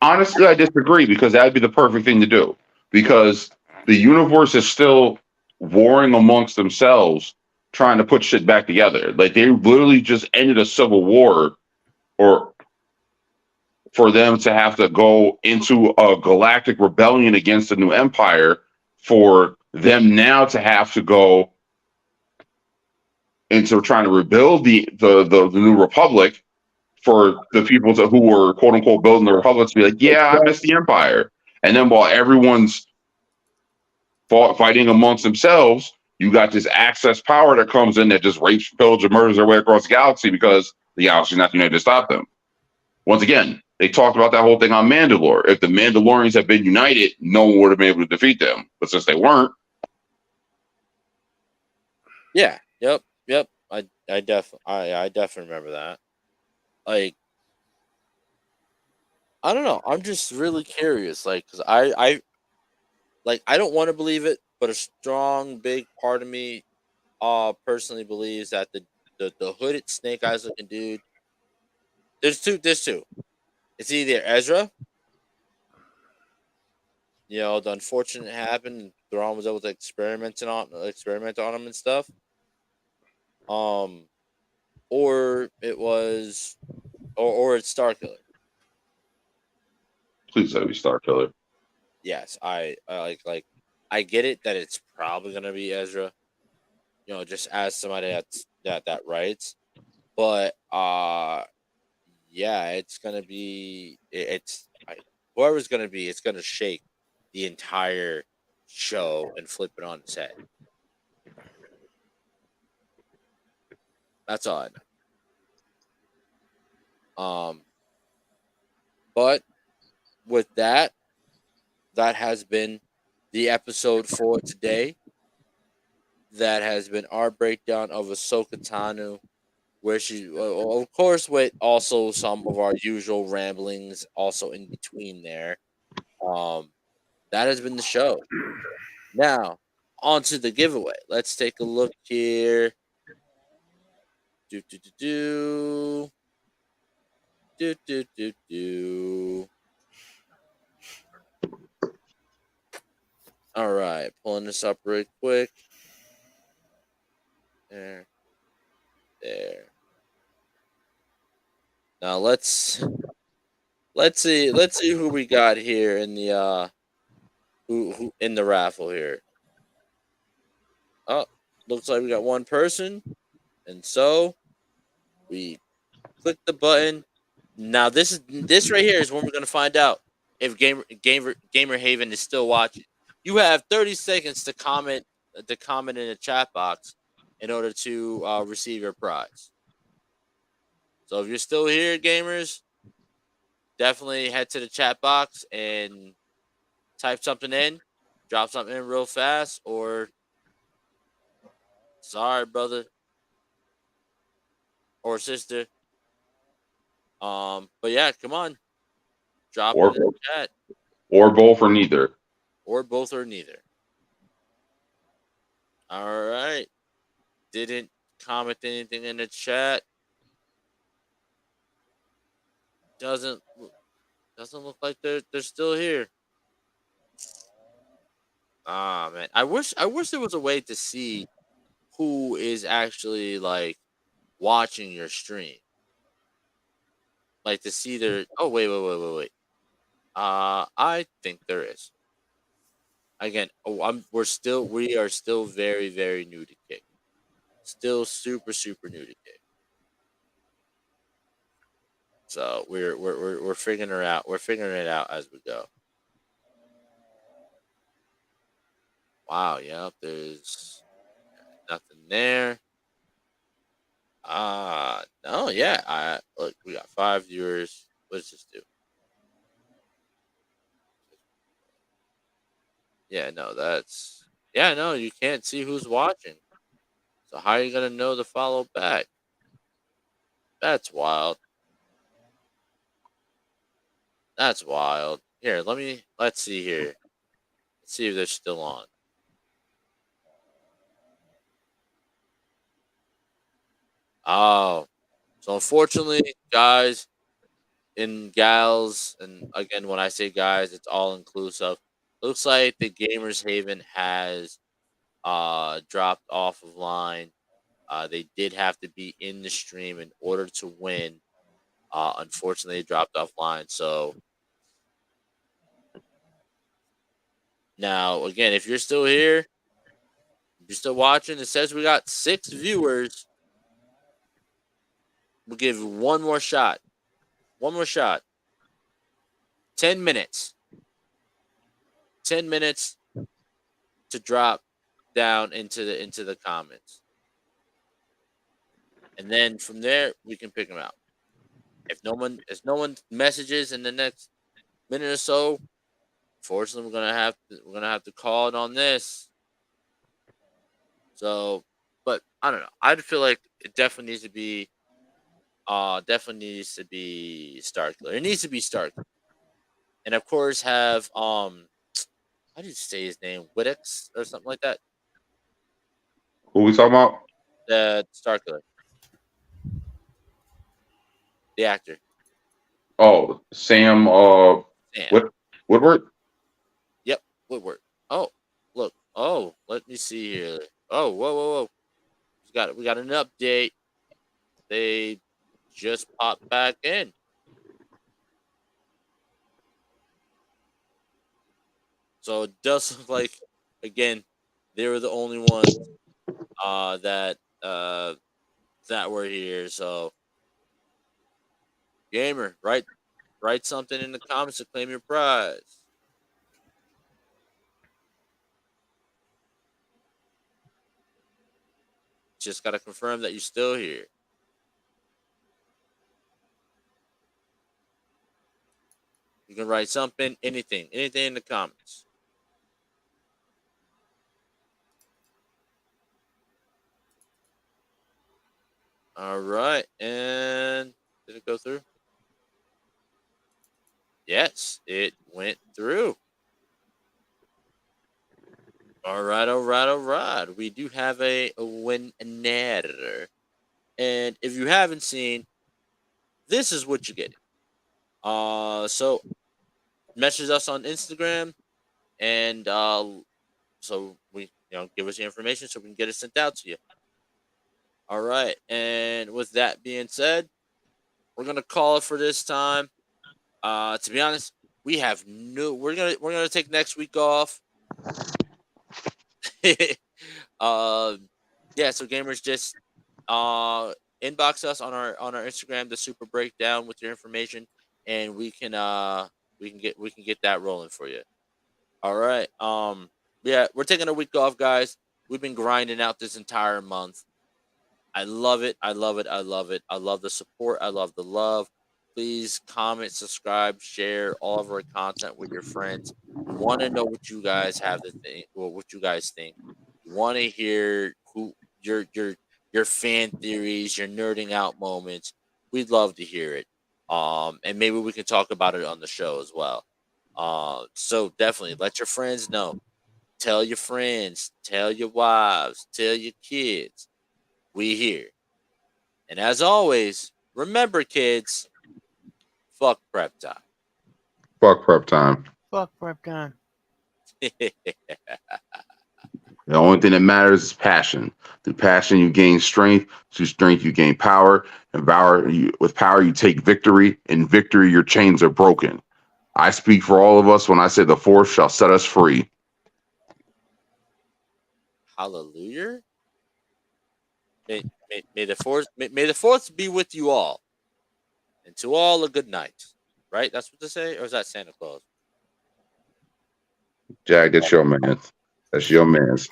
Honestly, I disagree because that'd be the perfect thing to do. Because the universe is still warring amongst themselves, trying to put shit back together. Like they literally just ended a civil war, or for them to have to go into a galactic rebellion against the new empire, for them now to have to go into trying to rebuild the new republic, for the people who were quote unquote building the republic to be like, yeah, I miss the empire. And then while everyone's fighting amongst themselves, you got this access power that comes in that just rapes, pillages, and murders their way across the galaxy because the galaxy's not united to stop them. Once again, they talked about that whole thing on Mandalore. If the Mandalorians had been united, no one would have been able to defeat them. But since they weren't, Yeah. Yep. I definitely remember that. Like I don't know. I'm just really curious. Like because I don't want to believe it, but a strong big part of me personally believes that the hooded snake eyes looking dude. There's two. It's either Ezra, the unfortunate happened, and Thrawn was able to experiment on him and stuff. Um, or it was, or it's Starkiller. please let me Star Killer. Yes, I like I get it that it's probably gonna be Ezra. Just as somebody that writes, but yeah, it's gonna be whoever's gonna be, it's gonna shake the entire show and flip it on its head. That's all I know. But with that, that has been the episode for today. That has been our breakdown of Ahsoka Tano, where she, of course, with also some of our usual ramblings, also in between there. Um, that has been the show. Now, on to the giveaway. Let's take a look here. Do do do do do do do do. All right, pulling this up real quick. There, there. Now let's see who we got here in the who in the raffle here? Oh, looks like we got one person, and so we click the button. Now this right here is when we're gonna find out if Gamer Haven is still watching. You have 30 seconds to comment in the chat box in order to receive your prize. So if you're still here, gamers, definitely head to the chat box and type something in, drop something in real fast, or sorry, brother or sister. But yeah, come on, drop it or in the chat, or both or neither. or both or neither. All right. Didn't comment anything in the chat. Doesn't doesn't look like they're still here. Ah man, I wish there was a way to see who is actually like watching your stream. Like to see their. Oh wait. I think there is. Again, we are still very very new to Kick. Still super new to Kick. So we're figuring it out. We're figuring it out as we go. Wow. Yep. There's nothing there. No, yeah. Look, we got 5 viewers. What does this do? Yeah, no, that's yeah, no, you can't see who's watching. So how are you gonna know to follow back? That's wild. That's wild. Here, let's see here. Let's see if they're still on. Oh, so unfortunately, guys and gals, and again, when I say guys, it's all inclusive. Looks like the Gamers Haven has dropped off of line. They did have to be in the stream in order to win. Unfortunately, they dropped offline. So now, again, if you're still here, if you're still watching, it says we got 6 viewers. We'll give you one more shot. One more shot. 10 minutes. 10 minutes to drop down into the comments, and then from there we can pick them out. If no one messages in the next minute or so, fortunately we're gonna have to call it on this. So, but I don't know. I feel like it definitely needs to be Starkler. It needs to be Starkler, and of course have how do you say his name? Wittix or something like that. Who we talking about? The Starkler, the actor. Oh, Sam. Sam. What Woodward? Yep. Woodward. Oh, look. Oh, let me see here. Oh, whoa. We got an update. They just popped back in. So it does look like, again, they were the only ones that were here. So, gamer, write something in the comments to claim your prize. Just gotta confirm that you're still here. You can write something, anything in the comments. All right, and did it go through? Yes, it went through. All right. We do have a winner. And if you haven't seen, this is what you're getting. So message us on Instagram, and so we give us the information so we can get it sent out to you. All right, and with that being said, we're gonna call it for this time. To be honest, We have no. We're gonna take next week off. Yeah. So gamers, just inbox us on our Instagram, the Super Breakdown, with your information, and we can get that rolling for you. All right. Yeah, we're taking a week off, guys. We've been grinding out this entire month. I love it. I love it. I love it. I love the support. I love the love. Please comment, subscribe, share all of our content with your friends. We want to know what you guys have to think, or what you guys think. We want to hear who your fan theories, your nerding out moments. We'd love to hear it. And maybe we can talk about it on the show as well. So definitely let your friends know. Tell your friends, tell your wives, tell your kids. We here. And as always, remember, kids, fuck prep time. Fuck prep time. Fuck prep time. The only thing that matters is passion. Through passion, you gain strength. Through strength, you gain power. And with power, you take victory. In victory, your chains are broken. I speak for all of us when I say the force shall set us free. Hallelujah. May the force be with you all. And to all a good night. Right? That's what they say? Or is that Santa Claus? Jack, that's your man. That's your man's.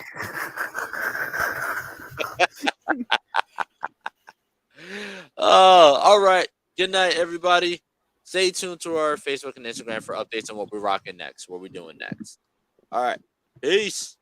Oh, all right. Good night, everybody. Stay tuned to our Facebook and Instagram for updates on what we're rocking next, what we're doing next. All right. Peace.